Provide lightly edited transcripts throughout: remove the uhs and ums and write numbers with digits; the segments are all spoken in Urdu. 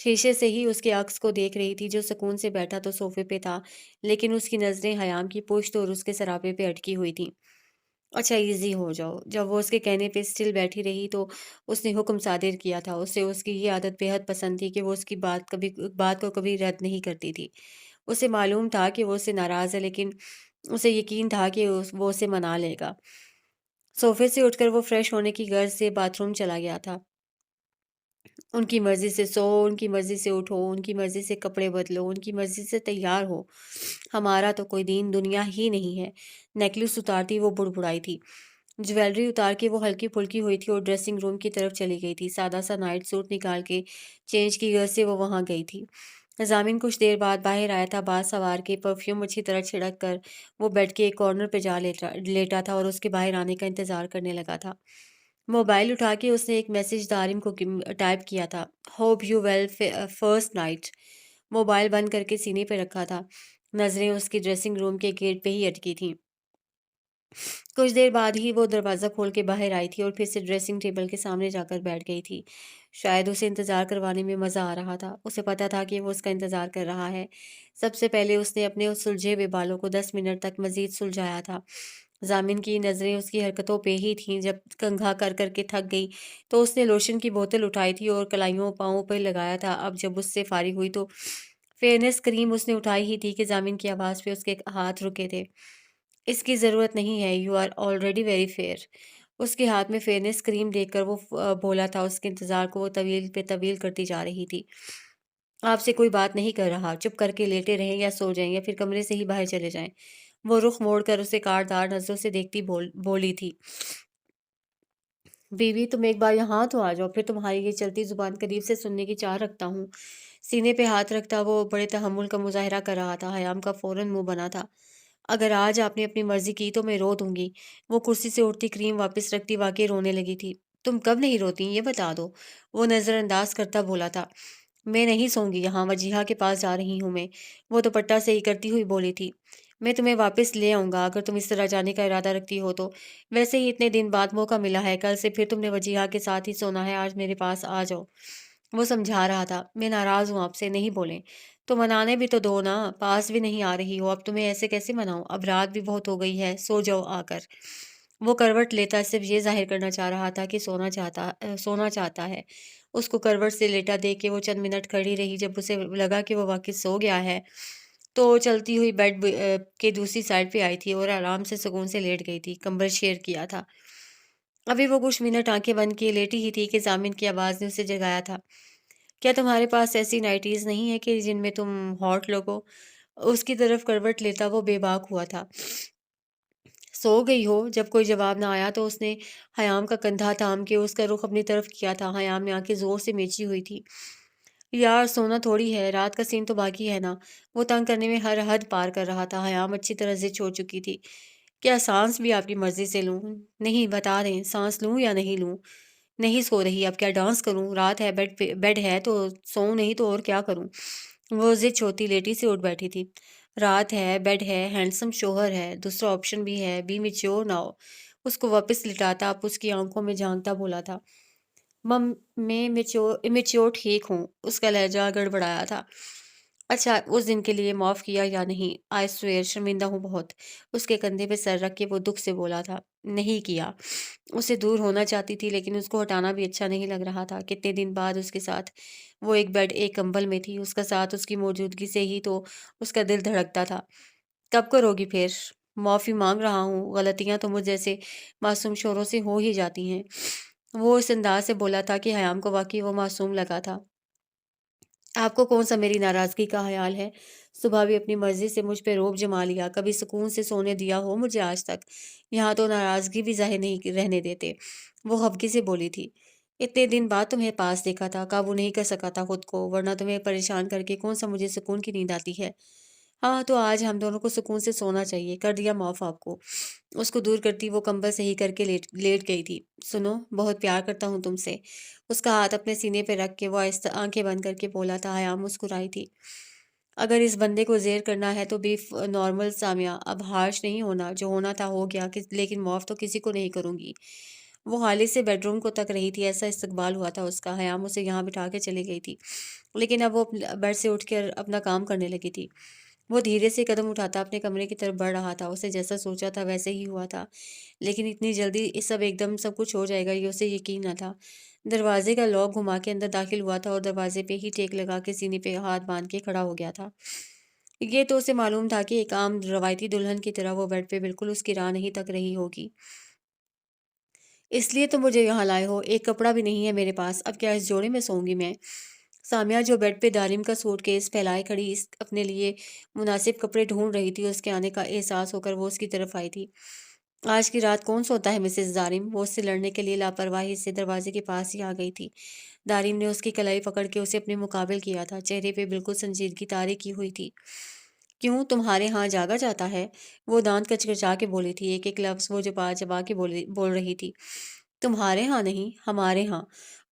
شیشے سے ہی اس کے عکس کو دیکھ رہی تھی جو سکون سے بیٹھا تو صوفے پہ تھا، لیکن اس کی نظریں حیام کی پشت اور اس کے سراپے پہ اٹکی ہوئی تھیں۔ اچھا ایزی ہو جاؤ۔ جب وہ اس کے کہنے پہ اسٹل بیٹھی رہی تو اس نے حکم صادر کیا تھا۔ اسے اس کی یہ عادت بے حد پسند تھی کہ وہ اس کی بات کو کبھی رد نہیں کرتی تھی۔ اسے معلوم تھا کہ وہ اس سے ناراض ہے، لیکن اسے یقین تھا کہ وہ اسے منا لے گا۔ صوفے سے اٹھ کر وہ فریش ہونے کی غرض سے باتھ روم چلا گیا تھا۔ ان کی مرضی سے سو، ان کی مرضی سے اٹھو، ان کی مرضی سے کپڑے بدلو، ان کی مرضی سے تیار ہو، ہمارا تو کوئی دین دنیا ہی نہیں ہے۔ نیکلس اتارتی وہ بڑبڑائی تھی، جویلری اتار کے وہ ہلکی پھلکی ہوئی تھی اور ڈریسنگ روم کی طرف چلی گئی تھی۔ سادہ سا نائٹ سوٹ نکال کے چینج کی غرض سے وہ وہاں گئی تھی۔ ضامن کچھ دیر بعد باہر آیا تھا، بال سنوار کے، پرفیوم اچھی طرح چھڑک کر وہ بیڈ کے ایک کارنر پہ جا لیٹا تھا اور اس کے باہر آنے کا انتظار کرنے لگا تھا۔ موبائل اٹھا کے اس نے ایک میسج دارم کو ٹائپ کیا تھا، hope you well first night. Mobile بند کر کے سینے پہ رکھا تھا، نظریں اس کی ڈریسنگ روم کے گیٹ پہ ہی اٹکی تھیں۔ کچھ دیر بعد ہی وہ دروازہ کھول کے باہر آئی تھی اور پھر سے ڈریسنگ ٹیبل کے سامنے جا کر بیٹھ گئی تھی۔ شاید اسے انتظار کروانے میں مزہ آ رہا تھا، اسے پتا تھا کہ وہ اس کا انتظار کر رہا ہے۔ سب سے پہلے اس نے اپنے سلجھے ہوئے بالوں کو 10 منٹ تک مزید سلجھایا تھا۔ ضامن کی نظریں اس کی حرکتوں پہ ہی تھیں۔ جب کنگھا کر کر کے تھک گئی تو اس نے لوشن کی بوتل اٹھائی تھی اور کلائیوں پاؤں پہ لگایا تھا۔ اب جب اس سے فارغ ہوئی تو فیئرنیس کریم اس نے اٹھائی ہی تھی کہ ضامن کی آواز پہ اس کے ہاتھ رکے تھے۔ اس کی ضرورت نہیں ہے، you are already very fair. اس کے ہاتھ میں فیئرنیس کریم دیکھ کر وہ بولا تھا، اس کے انتظار کو وہ طویل پہ طویل کرتی جا رہی تھی۔ آپ سے کوئی بات نہیں کر رہا، چپ کر کے لیٹے رہیں یا سو جائیں یا پھر کمرے سے ہی باہر چلے جائیں۔ وہ رخ موڑ کر اسے کاٹدار نظروں سے دیکھتی بولی تھی، بیوی تم ایک بار یہاں تو آ جاؤ، پھر تمہاری یہ چلتی زبان قریب سے سننے کی چاہ رکھتا ہوں۔ سینے پہ ہاتھ رکھتا وہ بڑے تحمل کا مظاہرہ کر رہا تھا۔ حیام کا فوراً منہ بنا تھا، اگر آج آپ نے اپنی مرضی کی تو میں رو دوں گی۔ وہ کرسی سے اٹھتی کریم واپس رکھتی واقعی رونے لگی تھی۔ تم کب نہیں روتی یہ بتا دو، وہ نظر انداز کرتا بولا تھا۔ میں نہیں سوں گی یہاں، وجیہہ کے پاس جا رہی ہوں میں، وہ دوپٹہ صحیح کرتی ہوئی بولی تھی۔ میں تمہیں واپس لے آؤں گا اگر تم اس طرح جانے کا ارادہ رکھتی ہو تو۔ ویسے ہی اتنے دن بعد موقع ملا ہے، کل سے پھر تم نے وجیہہ کے ساتھ ہی سونا ہے، آج میرے پاس آ جاؤ۔ وہ سمجھا رہا تھا، میں ناراض ہوں آپ سے، نہیں بولیں تو منانے بھی تو دو نا، پاس بھی نہیں آ رہی ہو، اب تمہیں ایسے کیسے مناؤں، اب رات بھی بہت ہو گئی ہے، سو جاؤ آ کر۔ وہ کروٹ لیتا صرف یہ ظاہر کرنا چاہ رہا تھا کہ سونا چاہتا ہے۔ اس کو کروٹ سے لیٹا دیکھ کے وہ چند منٹ کھڑی رہی، جب اسے لگا کہ وہ واقعی سو گیا ہے تو چلتی ہوئی بیڈ کے دوسری سائڈ پہ آئی تھی اور آرام سے سکون سے لیٹ گئی تھی، کمبل شیئر کیا تھا۔ ابھی وہ کچھ منٹ آنکھیں بند کیے لیٹی ہی تھی کہ ضامن کی آواز نے اسے جگایا تھا۔ کیا تمہارے پاس ایسی نائٹیز نہیں ہے کہ جن میں تم ہاٹ لگو؟ اس کی طرف کروٹ لیتا وہ بے باک ہوا تھا۔ سو گئی ہو؟ جب کوئی جواب نہ آیا تو اس نے حیام کا کندھا تھام کے اس کا رخ اپنی طرف کیا تھا۔ حیام نے آنکھیں زور سے میچی ہوئی تھی۔ یار سونا تھوڑی ہے، رات کا سین تو باقی ہے نا۔ وہ تنگ کرنے میں ہر حد پار کر رہا تھا۔ حیام اچھی طرح ضد چھوڑ چکی تھی۔ کیا سانس بھی آپ کی مرضی سے لوں؟ نہیں، بتا دیں سانس لوں یا نہیں لوں؟ نہیں سو رہی، اب کیا ڈانس کروں؟ رات ہے، بیڈ ہے تو سوؤں نہیں تو اور کیا کروں؟ وہ ضد چھوڑتی لیٹی سے اٹھ بیٹھی تھی۔ رات ہے، بیڈ ہے، ہینڈسم شوہر ہے، دوسرا آپشن بھی ہے، بی میچور نہ ہو۔ اس کو واپس لٹاتا اب اس کی آنکھوں میں جھانکتا بولا تھا، مم میں میچور ٹھیک ہوں۔ اس کا لہجہ گڑبڑایا تھا۔ اچھا اس دن کے لیے معاف کیا یا نہیں؟ آئی سویئر شرمندہ ہوں بہت۔ اس کے کندھے پہ سر رکھ کے وہ دکھ سے بولا تھا، نہیں کیا۔ اسے دور ہونا چاہتی تھی لیکن اس کو ہٹانا بھی اچھا نہیں لگ رہا تھا۔ کتنے دن بعد اس کے ساتھ وہ ایک بیڈ ایک کمبل میں تھی، اس کا ساتھ اس کی موجودگی سے ہی تو اس کا دل دھڑکتا تھا۔ کب کرو گی پھر؟ معافی مانگ رہا ہوں، غلطیاں تو مجھ جیسے معصوم شوروں سے ہو ہی جاتی ہیں۔ وہ اس انداز سے بولا تھا کہ حیام کو واقعی وہ معصوم لگا تھا۔ آپ کو کون سا میری ناراضگی کا خیال ہے؟ صبح بھی اپنی مرضی سے مجھ پہ روب جما لیا، کبھی سکون سے سونے دیا ہو مجھے آج تک؟ یہاں تو ناراضگی بھی ظاہر نہیں رہنے دیتے۔ وہ ہبکی سے بولی تھی، اتنے دن بعد تمہیں پاس دیکھا تھا، قابو نہیں کر سکا تھا خود کو، ورنہ تمہیں پریشان کر کے کون سا مجھے سکون کی نیند آتی ہے؟ ہاں تو آج ہم دونوں کو سکون سے سونا چاہیے، کر دیا معاف آپ کو۔ اس کو دور کرتی وہ کمبل صحیح کر کے لیٹ گئی تھی۔ سنو، بہت پیار کرتا ہوں تم سے۔ اس کا ہاتھ اپنے سینے پہ رکھ کے وہ آہستہ آنکھیں بند کر کے بولا تھا۔ حیام مسکرائی تھی، اگر اس بندے کو زیر کرنا ہے تو بی نارمل سامیہ، اب ہارش نہیں ہونا، جو ہونا تھا ہو گیا، لیکن معاف تو کسی کو نہیں کروں گی۔ وہ حالی سے بیڈ روم کو تک رہی تھی، ایسا استقبال ہوا تھا اس کا۔ حیام اسے یہاں بٹھا کے چلی گئی تھی، لیکن اب وہ بیڈ سے اٹھ کر اپنا کام کرنے لگی تھی۔ وہ دھیرے سے قدم اٹھاتا اپنے کمرے کی طرف بڑھ رہا تھا۔ اسے جیسا سوچا تھا ویسے ہی ہوا تھا، لیکن اتنی جلدی یہ سب ایک دم سب کچھ ہو جائے گا یہ اسے یقین نہ تھا۔ دروازے کا لاک گھما کے اندر داخل ہوا تھا اور دروازے پہ ہی ٹیک لگا کے سینے پہ ہاتھ باندھ کے کھڑا ہو گیا تھا۔ یہ تو اسے معلوم تھا کہ ایک عام روایتی دلہن کی طرح وہ بیڈ پہ بالکل اس کی راہ نہیں تک رہی ہوگی۔ اس لیے تو مجھے یہاں لائے ہو، ایک کپڑا بھی نہیں ہے میرے پاس، اب کیا اس جوڑے میں سوؤں گی میں؟ سامیہ جو بیڈ پہ دارم کا سوٹ کیس پھیلائے کھڑی اپنے لیے مناسب کپڑے ڈھونڈ رہی تھی، اس کے آنے کا احساس ہو کر وہ اس کی طرف آئی تھی۔ آج کی رات کون سوتا ہے مسز دارم؟ وہ اس سے لڑنے کے لیے لاپرواہی سے دروازے کے پاس ہی آ گئی تھی۔ دارم نے اس کی کلائی پکڑ کے اسے اپنے مقابل کیا تھا، چہرے پہ بالکل سنجیدگی طاری کی ہوئی تھی۔ کیوں، تمہارے ہاں جاگا جاتا ہے؟ وہ دانت کچکچا کے بولی تھی، ایک ایک لفظ وہ چبا چبا کے بول رہی تھی۔ تمہارے ہاں نہیں، ہمارے ہاں۔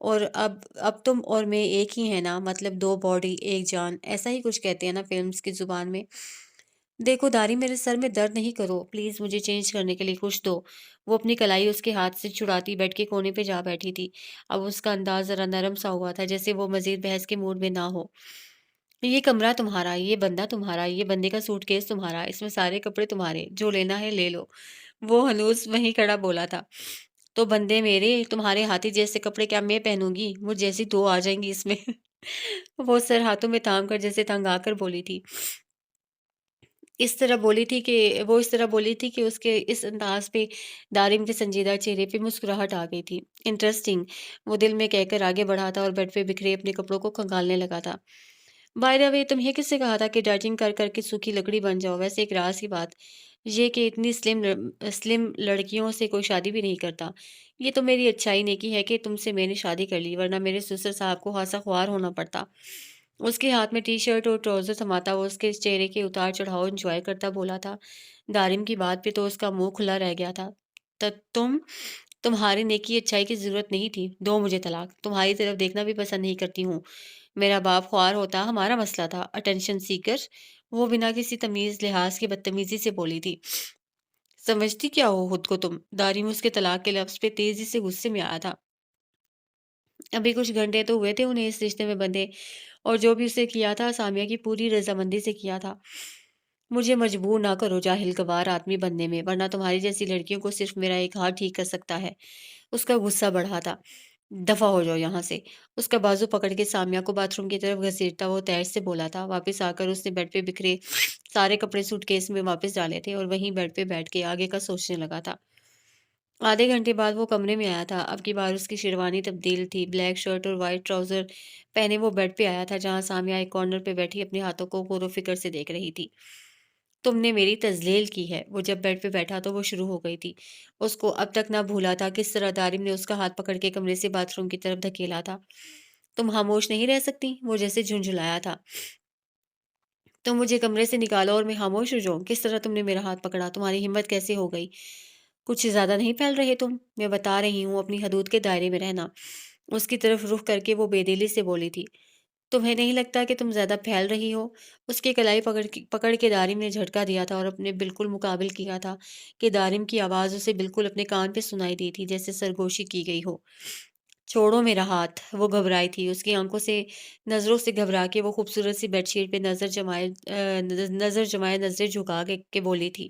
اور اب تم اور میں ایک ہی ہیں نا، مطلب دو باڈی ایک جان، ایسا ہی کچھ کہتے ہیں نا فلمز کی زبان میں۔ دیکھو داری، میرے سر میں درد نہیں کرو، پلیز مجھے چینج کرنے کے لیے کچھ دو۔ وہ اپنی کلائی اس کے ہاتھ سے چھڑاتی بیڈ کے کونے پہ جا بیٹھی تھی۔ اب اس کا انداز ذرا نرم سا ہوا تھا، جیسے وہ مزید بحث کے موڈ میں نہ ہو۔ یہ کمرہ تمہارا، یہ بندہ تمہارا، یہ بندے کا سوٹ کیس تمہارا، اس میں سارے کپڑے تمہارے، جو لینا ہے لے لو۔ وہ ہنوز وہیں کھڑا بولا تھا۔ تو بندے میرے، تمہارے ہاتھی جیسے کپڑے کیا میں پہنوں گی؟ مجھ جیسی دو آ جائیں گی اس میں۔ وہ سر ہاتھوں میں تھام کر جیسے تنگ آ کر بولی تھی۔ اس طرح بولی تھی کہ اس کے اس انداز پہ دارم کے سنجیدہ چہرے پہ مسکراہٹ آ گئی تھی۔ انٹرسٹنگ، وہ دل میں کہہ کر آگے بڑھا تھا اور بیڈ پہ بکھرے اپنے کپڑوں کو کھنگالنے لگا تھا۔ بائی دا وے، تمہیں کس نے کہا تھا کہ ڈائٹنگ کر کر کے سوکھی لکڑی بن جاؤ؟ ویسے ایک راز کی بات یہ کہ اتنی سلم لڑکیوں سے کوئی شادی بھی نہیں کرتا۔ یہ تو میری اچھائی نیکی ہے کہ تم سے میں نے شادی کر لی، ورنہ میرے سسر صاحب کو خاصا خوار ہونا پڑتا۔ اس کے ہاتھ میں ٹی شرٹ اور ٹراؤزر تھماتا وہ اس کے چہرے کے اتار چڑھاؤ انجوائے کرتا بولا تھا۔ دارم کی بات پہ تو اس کا منہ کھلا رہ گیا تھا۔ تمہاری نیکی اچھائی کی ضرورت نہیں تھی، دو مجھے طلاق، تمہاری طرف دیکھنا بھی پسند نہیں کرتی ہوں۔ میرا باپ خوار ہوتا ہمارا مسئلہ تھا، اٹینشن سیکر۔ وہ بنا کسی تمیز لحاظ کے بدتمیزی سے بولی تھی۔ سمجھتی کیا ہو خود کو تم؟ دارم اس کے طلاق کے لفظ پہ تیزی سے غصے میں آیا تھا۔ ابھی کچھ گھنٹے تو ہوئے تھے انہیں اس رشتے میں بندھے، اور جو بھی اسے کیا تھا سامیہ کی پوری رضامندی سے کیا تھا۔ مجھے مجبور نہ کرو جاہل گوار آدمی بننے میں، ورنہ تمہاری جیسی لڑکیوں کو صرف میرا ایک ہاتھ ٹھیک کر سکتا ہے۔ اس کا غصہ بڑھا تھا۔ دفع ہو جاؤ یہاں سے۔ اس کا بازو پکڑ کے سامیہ کو باتھ روم کی طرف گھسیٹتا وہ تیش سے بولا تھا۔ واپس آ کر اس نے بیڈ پہ بکھرے سارے کپڑے سوٹ کیس میں واپس ڈالے تھے اور وہیں بیڈ پہ بیٹھ کے آگے کا سوچنے لگا تھا۔ آدھے گھنٹے بعد وہ کمرے میں آیا تھا۔ اب کی بار اس کی شیروانی تبدیل تھی۔ بلیک شرٹ اور وائٹ ٹراؤزر پہنے وہ بیڈ پہ آیا تھا، جہاں سامیہ ایک کارنر پہ بیٹھی اپنے ہاتھوں کو غور و فکر سے دیکھ رہی تھی۔ تم نے میری تذلیل کی ہے۔ وہ جب بیڈ پہ بیٹھا تو وہ شروع ہو گئی تھی۔ اس کو اب تک نہ بھولا تھا کس طرح دارم نے اس کا ہاتھ پکڑ کے کمرے سے باتھ روم کی طرف دھکیلا تھا۔ تم خاموش نہیں رہ سکتی؟ وہ جیسے جھنجھلایا تھا۔ تم مجھے کمرے سے نکالو اور میں خاموش ہو جاؤں؟ کس طرح تم نے میرا ہاتھ پکڑا؟ تمہاری ہمت کیسے ہو گئی؟ کچھ زیادہ نہیں پھیل رہے تم؟ میں بتا رہی ہوں اپنی حدود کے دائرے میں رہنا۔ اس کی طرف رخ کر کے وہ بے دلی سے بولی تھی۔ تمہیں نہیں لگتا کہ تم زیادہ پھیل رہی ہو؟ اس کی کلائی پکڑ کے دارم نے جھٹکا دیا تھا اور اپنے بالکل مقابل کیا تھا کہ دارم کی آواز اسے بالکل اپنے کان پہ سنائی دی تھی، جیسے سرگوشی کی گئی ہو۔ چھوڑو میرا ہاتھ۔ وہ گھبرائی تھی، اس کی آنکھوں سے نظروں سے گھبرا کے وہ خوبصورت سی بیڈ شیٹ پہ نظر جمائے نظریں جھکا کے بولی تھی۔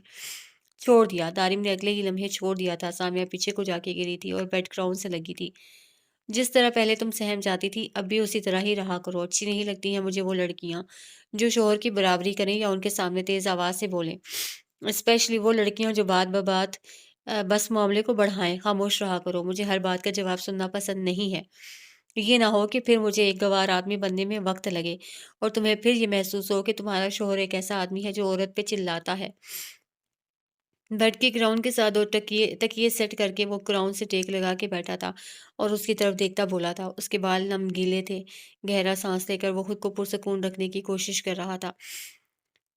چھوڑ دیا۔ دارم نے اگلے ہی لمحے چھوڑ دیا تھا۔ سامیہ پیچھے کو جا کے گری تھی اور بیڈ گراؤنڈ سے لگی تھی۔ جس طرح پہلے تم سہم جاتی تھی اب بھی اسی طرح ہی رہا کرو۔ اچھی نہیں لگتی ہیں مجھے وہ لڑکیاں جو شوہر کی برابری کریں یا ان کے سامنے تیز آواز سے بولیں، اسپیشلی وہ لڑکیاں جو بات ببات بس معاملے کو بڑھائیں۔ خاموش رہا کرو، مجھے ہر بات کا جواب سننا پسند نہیں ہے۔ یہ نہ ہو کہ پھر مجھے ایک گوار آدمی بننے میں وقت لگے اور تمہیں پھر یہ محسوس ہو کہ تمہارا شوہر ایک ایسا آدمی ہے جو عورت پہ چلاتا ہے۔ بیڈ کے گراؤنڈ کے ساتھ دو تکیے سیٹ کر کے وہ گراؤنڈ سے ٹیک لگا کے بیٹھا تھا اور اس کی طرف دیکھتا بولا تھا۔ اس کے بال نمگیلے تھے۔ گہرا سانس لے کر وہ خود کو پرسکون رکھنے کی کوشش کر رہا تھا۔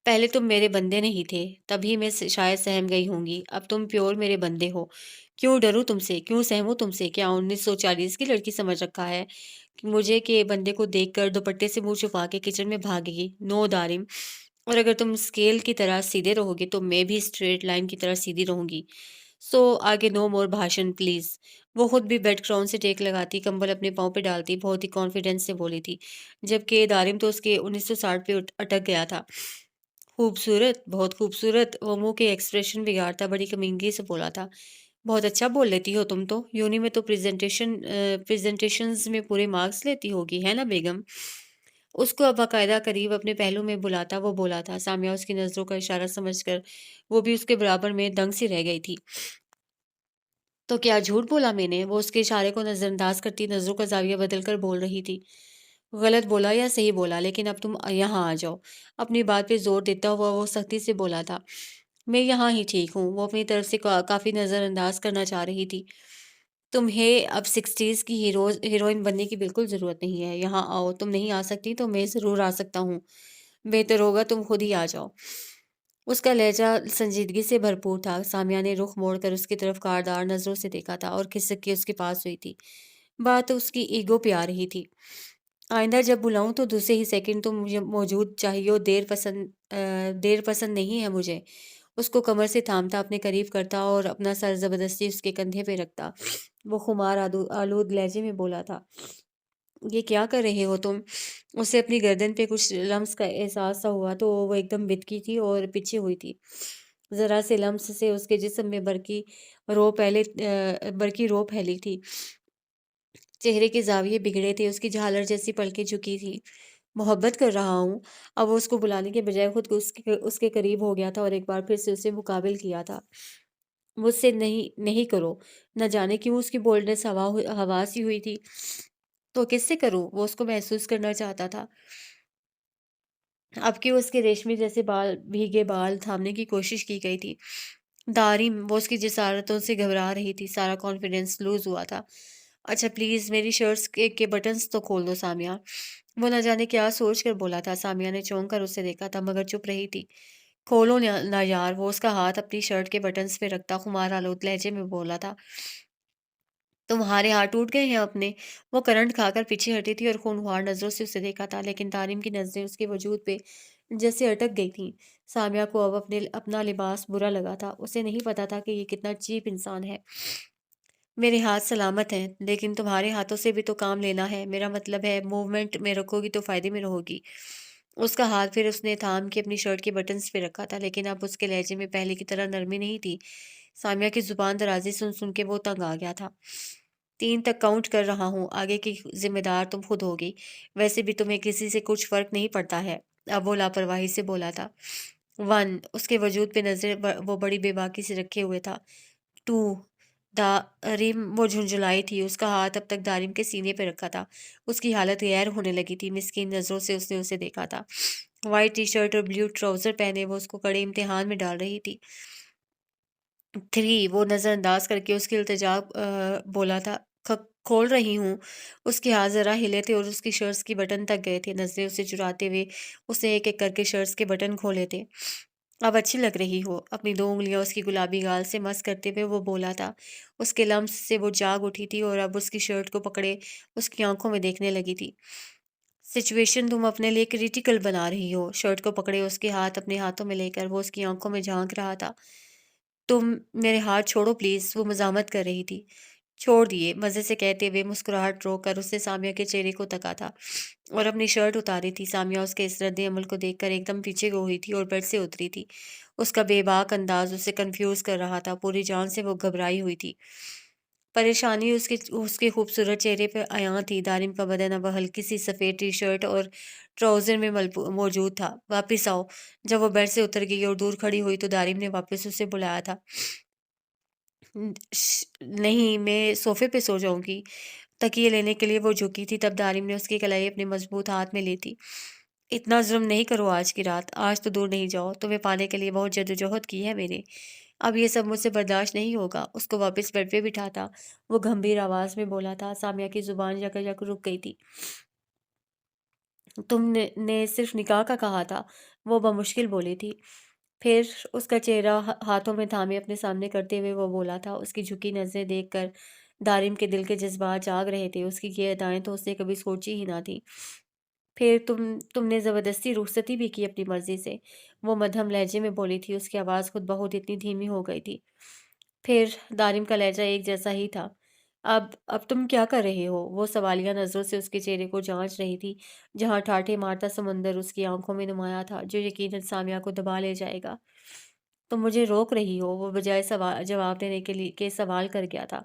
پہلے تم میرے بندے نہیں تھے، تبھی میں شاید سہم گئی ہوں گی۔ اب تم پیور میرے بندے ہو۔ کیوں ڈروں تم سے؟ کیوں سہموں تم سے؟ کیا 1940 کی لڑکی سمجھ رکھا ہے مجھے کہ بندے کو دیکھ کر دوپٹے سے منہ چھپا کے کچن میں بھاگے گی؟ نو دارم، اور اگر تم اسکیل کی طرح سیدھے رہو گے تو میں بھی اسٹریٹ لائن کی طرح سیدھی رہوں گی۔ سو آگے نو مور بھاشن پلیز۔ وہ خود بھی بیڈ کراؤن سے ٹیک لگاتی، کمبل اپنے پاؤں پہ ڈالتی، بہت ہی کانفیڈنس سے بولی تھی، جبکہ دارم تو اس کے 1960 پہ اٹک گیا تھا۔ خوبصورت، بہت خوبصورت، وہ منہ کے ایکسپریشن بگاڑتا بڑی کمینگی سے بولا تھا۔ بہت اچھا بول لیتی ہو تم تو، یونی میں تو پریزنٹیشنز میں پورے مارکس لیتی ہوگی، ہے نا بیگم؟ اس کو اب باقاعدہ قریب اپنے پہلو میں بلاتا وہ بولا تھا۔ سامیہ اس کی نظروں کا اشارہ سمجھ کر وہ بھی اس کے برابر میں دنگ سی رہ گئی تھی۔ تو کیا جھوٹ بولا میں نے؟ وہ اس کے اشارے کو نظر انداز کرتی نظروں کا زاویہ بدل کر بول رہی تھی۔ غلط بولا یا صحیح بولا، لیکن اب تم یہاں آ جاؤ۔ اپنی بات پہ زور دیتا ہوا وہ سختی سے بولا تھا۔ میں یہاں ہی ٹھیک ہوں۔ وہ اپنی طرف سے کافی نظر انداز کرنا چاہ رہی تھی۔ تمہیں اب 60s کی ہیروئن بننے کی بالکل ضرورت نہیں ہے۔ یہاں آؤ، تم نہیں آ سکتی تو میں ضرور آ سکتا ہوں۔ بہتر ہوگا تم خود ہی آ جاؤ۔ اس کا لہجہ سنجیدگی سے بھرپور تھا۔ سامیہ نے رخ موڑ کر اس کی طرف کاردار نظروں سے دیکھا تھا اور کھسک کے اس کے پاس ہوئی تھی۔ بات اس کی ایگو پہ آ رہی تھی۔ آئندہ جب بلاؤں تو دوسرے ہی سیکنڈ تم مجھے موجود چاہیے، دیر پسند نہیں ہے مجھے۔ اس کو کمر سے تھامتا، اپنے قریب کرتا اور اپنا سر زبردستی اس کے کندھے پہ رکھتا۔ وہ خمار آلود لہجے میں بولا تھا، یہ کیا کر رہے ہو تم؟ اسے اپنی گردن پہ کچھ لمس کا احساس سا ہوا تو وہ ایک دم بتکی تھی اور پیچھے ہوئی تھی۔ ذرا سے لمس سے اس کے جسم میں برقی رو پھیلی تھی۔ چہرے کے زاویے بگڑے تھے، اس کی جھالر جیسی پلکیں جھکی تھی۔ محبت کر رہا ہوں۔ اب وہ اس کو بلانے کے بجائے خود کو اس کے قریب ہو گیا تھا اور ایک بار پھر سے اسے مقابل کیا تھا۔ مجھ سے نہیں کرو۔ نہ جانے کیوں اس کی بولڈنس ہوا سی ہوئی تھی۔ تو کس سے کروں؟ وہ اس کو محسوس کرنا چاہتا تھا۔ اب کہ اس کے ریشمی جیسے بھیگے بال تھامنے کی کوشش کی گئی تھی۔ دارم، وہ اس کی جسارتوں سے گھبرا رہی تھی، سارا کانفیڈنس لوز ہوا تھا۔ اچھا پلیز میری شرٹس کے بٹنز تو کھول دو سامیہ۔ وہ نہ جانے کیا سوچ کر بولا تھا۔ سامیہ نے چونک کر اسے دیکھا تھا مگر چپ رہی تھی۔ کھولو نہ یار، وہ اس کا ہاتھ اپنی شرٹ کے بٹنز پہ رکھتا خمار آلود لہجے میں بولا تھا۔ تمہارے ہاتھ ٹوٹ گئے ہیں اپنے؟ وہ کرنٹ کھا کر پیچھے ہٹی تھی اور خونخوار نظروں سے اسے دیکھا تھا، لیکن طارم کی نظریں اس کے وجود پہ جیسے اٹک گئی تھیں۔ سامیہ کو اب اپنا لباس برا لگا تھا۔ اسے نہیں پتا تھا کہ یہ کتنا چیپ انسان ہے۔ میرے ہاتھ سلامت ہیں، لیکن تمہارے ہاتھوں سے بھی تو کام لینا ہے۔ میرا مطلب ہے موومنٹ میں رکھو گی تو فائدے میں رہو گی۔ اس کا ہاتھ پھر اس نے تھام کے اپنی شرٹ کے بٹنز پہ رکھا تھا، لیکن اب اس کے لہجے میں پہلے کی طرح نرمی نہیں تھی۔ سامیہ کی زبان درازی سن سن کے وہ تنگ آ گیا تھا۔ 3 تک کاؤنٹ کر رہا ہوں، آگے کی ذمہ دار تم خود ہوگی۔ ویسے بھی تمہیں کسی سے کچھ فرق نہیں پڑتا ہے۔ اب وہ لاپرواہی سے بولا تھا۔ 1، اس کے وجود پہ نظر وہ بڑی بے باکی سے رکھے ہوئے تھا۔ 2، دارم، وہ جھنجھلائی تھی، اس کا ہاتھ اب تک دارم کے سینے پہ رکھا تھا۔ اس کی حالت غیر ہونے لگی تھی، مسکین نظروں سے اس نے اسے دیکھا تھا۔ وائٹ ٹی شرٹ اور بلیو ٹراؤزر پہنے وہ اس کو کڑے امتحان میں ڈال رہی تھی۔ 3، وہ نظر انداز کر کے اس کی التجا بولا تھا۔ کھول رہی ہوں۔ اس کے ہاتھ ذرا ہلے تھے اور اس کی شرٹس کی بٹن تک گئے تھے۔ نظریں اسے چراتے ہوئے اس نے ایک ایک کر کے شرٹس کے بٹن کھولے تھے۔ اب اچھی لگ رہی ہو۔ اپنی 2 انگلیاں اس کی گلابی گال سے مس کرتے ہوئے وہ بولا تھا۔ اس کے لمس سے وہ جاگ اٹھی تھی اور اب اس کی شرٹ کو پکڑے اس کی آنکھوں میں دیکھنے لگی تھی۔ سچویشن تم اپنے لیے کریٹیکل بنا رہی ہو۔ شرٹ کو پکڑے اس کے ہاتھ اپنے ہاتھوں میں لے کر وہ اس کی آنکھوں میں جھانک رہا تھا۔ تم میرے ہاتھ چھوڑو پلیز، وہ مزاحمت کر رہی تھی۔ چھوڑ دیے، مزے سے کہتے ہوئے مسکراہٹ روک کر اس نے سامیہ کے چہرے کو تکا تھا اور اپنی شرٹ اتاری تھی۔ سامیہ اس کے اس رد عمل کو دیکھ کر ایک دم پیچھے کو ہوئی تھی اور بیڈ سے اتری تھی۔ اس کا بے باک انداز اسے کنفیوز کر رہا تھا، پوری جان سے وہ گھبرائی ہوئی تھی۔ پریشانی اس کے خوبصورت چہرے پہ عیاں تھی۔ دارم کا بدن اب ہلکی سی سفید ٹی شرٹ اور ٹراؤزر میں موجود تھا۔ واپس آؤ۔ جب وہ بیڈ سے اتر گئی اور دور کھڑی ہوئی تو دارم نے واپس اسے بلایا تھا۔ نہیں، میں صوفے پہ سو جاؤں گی۔ تکیے لینے کے لیے وہ جھکی تھی، تب دارم نے اس کی کلائی اپنے مضبوط ہاتھ میں لی تھی۔ اتنا ظلم نہیں کرو آج کی رات، آج تو دور نہیں جاؤ، تمہیں پانے کے لیے بہت جدوجہد کی ہے میں نے۔ اب یہ سب مجھ سے برداشت نہیں ہوگا۔ اس کو واپس بیڈ پہ بٹھاتا وہ گمبھیر آواز میں بولا تھا۔ سامیہ کی زبان یک رک گئی تھی۔ تم نے صرف نکاح کا کہا تھا، وہ بمشکل بولی تھی۔ پھر اس کا چہرہ ہاتھوں میں تھامے اپنے سامنے کرتے ہوئے وہ بولا تھا۔ اس کی جھکی نظریں دیکھ کر دارم کے دل کے جذبات جاگ رہے تھے۔ اس کی یہ ادائیں تو اس نے کبھی سوچی ہی نہ تھی۔ پھر تم نے زبردستی رخصتی بھی کی اپنی مرضی سے، وہ مدھم لہجے میں بولی تھی۔ اس کی آواز خود بہت اتنی دھیمی ہو گئی تھی۔ پھر دارم کا لہجہ ایک جیسا ہی تھا۔ اب تم کیا کر رہے ہو؟ وہ سوالیہ نظروں سے اس کے چہرے کو جانچ رہی تھی، جہاں ٹھاٹھے مارتا سمندر اس کی آنکھوں میں نمایاں تھا، جو یقیناً سامیہ کو دبا لے جائے گا۔ تم مجھے روک رہی ہو؟ وہ بجائے جواب دینے کے سوال کر گیا تھا۔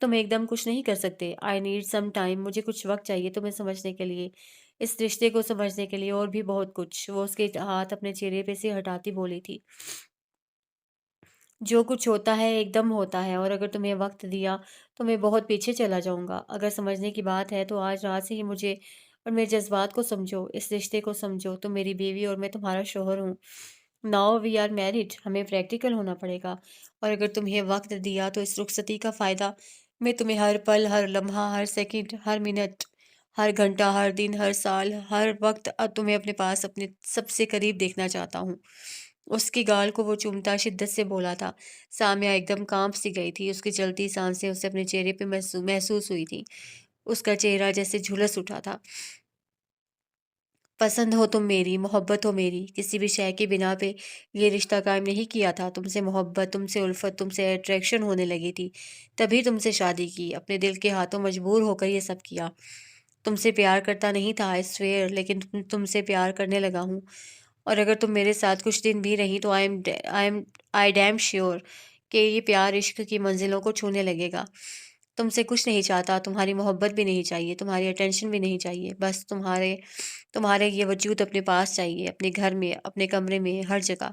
تم ایک دم کچھ نہیں کر سکتے۔ آئی نیڈ سم ٹائم، مجھے کچھ وقت چاہیے تمہیں سمجھنے کے لیے، اس رشتے کو سمجھنے کے لیے، اور بھی بہت کچھ۔ وہ اس کے ہاتھ اپنے چہرے پہ سے ہٹاتی بولی تھی، جو کچھ ہوتا ہے ایک دم ہوتا ہے، اور اگر تمہیں وقت دیا تو میں بہت پیچھے چلا جاؤں گا۔ اگر سمجھنے کی بات ہے تو آج رات سے ہی مجھے اور میرے جذبات کو سمجھو، اس رشتے کو سمجھو۔ تم میری بیوی اور میں تمہارا شوہر ہوں۔ ناؤ وی آر میرڈ، ہمیں پریکٹیکل ہونا پڑے گا، اور اگر تمہیں وقت دیا تو اس رخصتی کا فائدہ میں تمہیں ہر پل، ہر لمحہ، ہر سیکنڈ، ہر منٹ، ہر گھنٹہ، ہر دن، ہر سال، ہر وقت تمہیں اپنے پاس، اپنے سب سے قریب دیکھنا چاہتا ہوں۔ اس کی گال کو وہ چومتا شدت سے بولا تھا۔ سامیہ ایک دم کانپ سی گئی تھی، اس کی چلتی سانسیں اسے اپنے چہرے پہ محسوس ہوئی تھی، اس کا چہرہ جیسے جھلس اٹھا تھا۔ پسند ہو تم میری، محبت ہو میری، کسی بھی شے کی بنا پہ یہ رشتہ قائم نہیں کیا تھا۔ تم سے محبت، تم سے الفت، تم سے اٹریکشن ہونے لگی تھی، تبھی تم سے شادی کی، اپنے دل کے ہاتھوں مجبور ہو کر یہ سب کیا۔ تم سے پیار کرتا نہیں تھا، آئی سویئر، لیکن تم سے پیار کرنے لگا ہوں، اور اگر تم میرے ساتھ کچھ دن بھی رہی تو آئی ڈیم شیور کہ یہ پیار عشق کی منزلوں کو چھونے لگے گا۔ تم سے کچھ نہیں چاہتا، تمہاری محبت بھی نہیں چاہیے، تمہاری اٹینشن بھی نہیں چاہیے، بس تمہارے یہ وجود اپنے پاس چاہیے، اپنے گھر میں، اپنے کمرے میں، ہر جگہ۔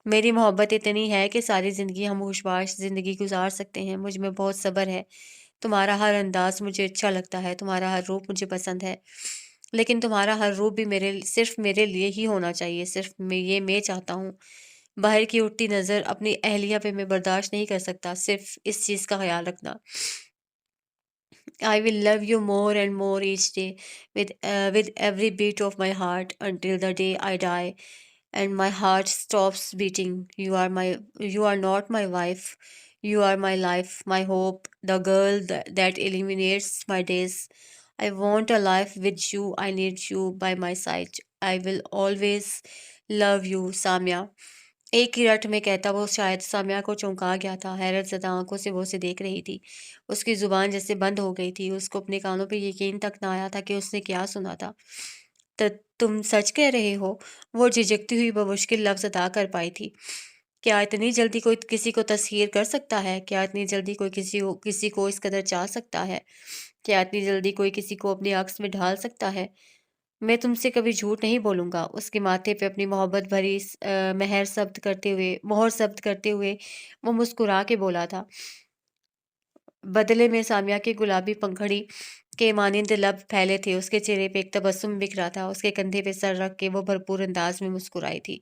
میری محبت اتنی ہے کہ ساری زندگی ہم خوشباش زندگی گزار سکتے ہیں۔ مجھ میں بہت صبر ہے، تمہارا ہر انداز مجھے اچھا لگتا ہے، تمہارا ہر روپ مجھے پسند ہے، لیکن تمہارا ہر روپ بھی صرف میرے لیے ہی ہونا چاہیے، صرف یہ میں چاہتا ہوں۔ باہر کی اٹھتی نظر اپنی اہلیہ پہ میں برداشت نہیں کر سکتا، صرف اس چیز کا خیال رکھنا۔ I will love you more and more each day with every beat of my heart until the day I die and my heart stops beating. You are not my wife. You are my life, my hope, the girl that illuminates my days. I want a life with you. I need you by my side. I will always love you, Samya. ایک ہی رٹ میں کہتا وہ شاید سامیہ کو چونکا گیا تھا، حیرت زدہ آنکھوں سے وہ اسے دیکھ رہی تھی، اس کی زبان جیسے بند ہو گئی تھی، اس کو اپنے کانوں پہ یقین تک نہ آیا تھا کہ اس نے کیا سنا تھا۔ تم سچ کہہ رہے ہو؟ وہ جھجکتی ہوئی بمشکل لفظ ادا کر پائی تھی۔ کیا اتنی جلدی کوئی کسی کو تسخیر کر سکتا ہے؟ کیا اتنی جلدی کوئی کسی کو اس قدر چاہ سکتا ہے؟ کیا اتنی جلدی کوئی کسی کو اپنے عکس میں ڈھال سکتا ہے؟ میں تم سے کبھی جھوٹ نہیں بولوں گا۔ اس کے ماتھے پہ اپنی محبت بھری مہر ثبت کرتے ہوئے وہ مسکرا کے بولا تھا۔ بدلے میں سامیہ کے گلابی پنکھڑی کے مانند لب پھیلے تھے، اس کے چہرے پہ ایک تبسم بکھرا تھا، اس کے کندھے پہ سر رکھ کے وہ بھرپور انداز میں مسکرائی تھی۔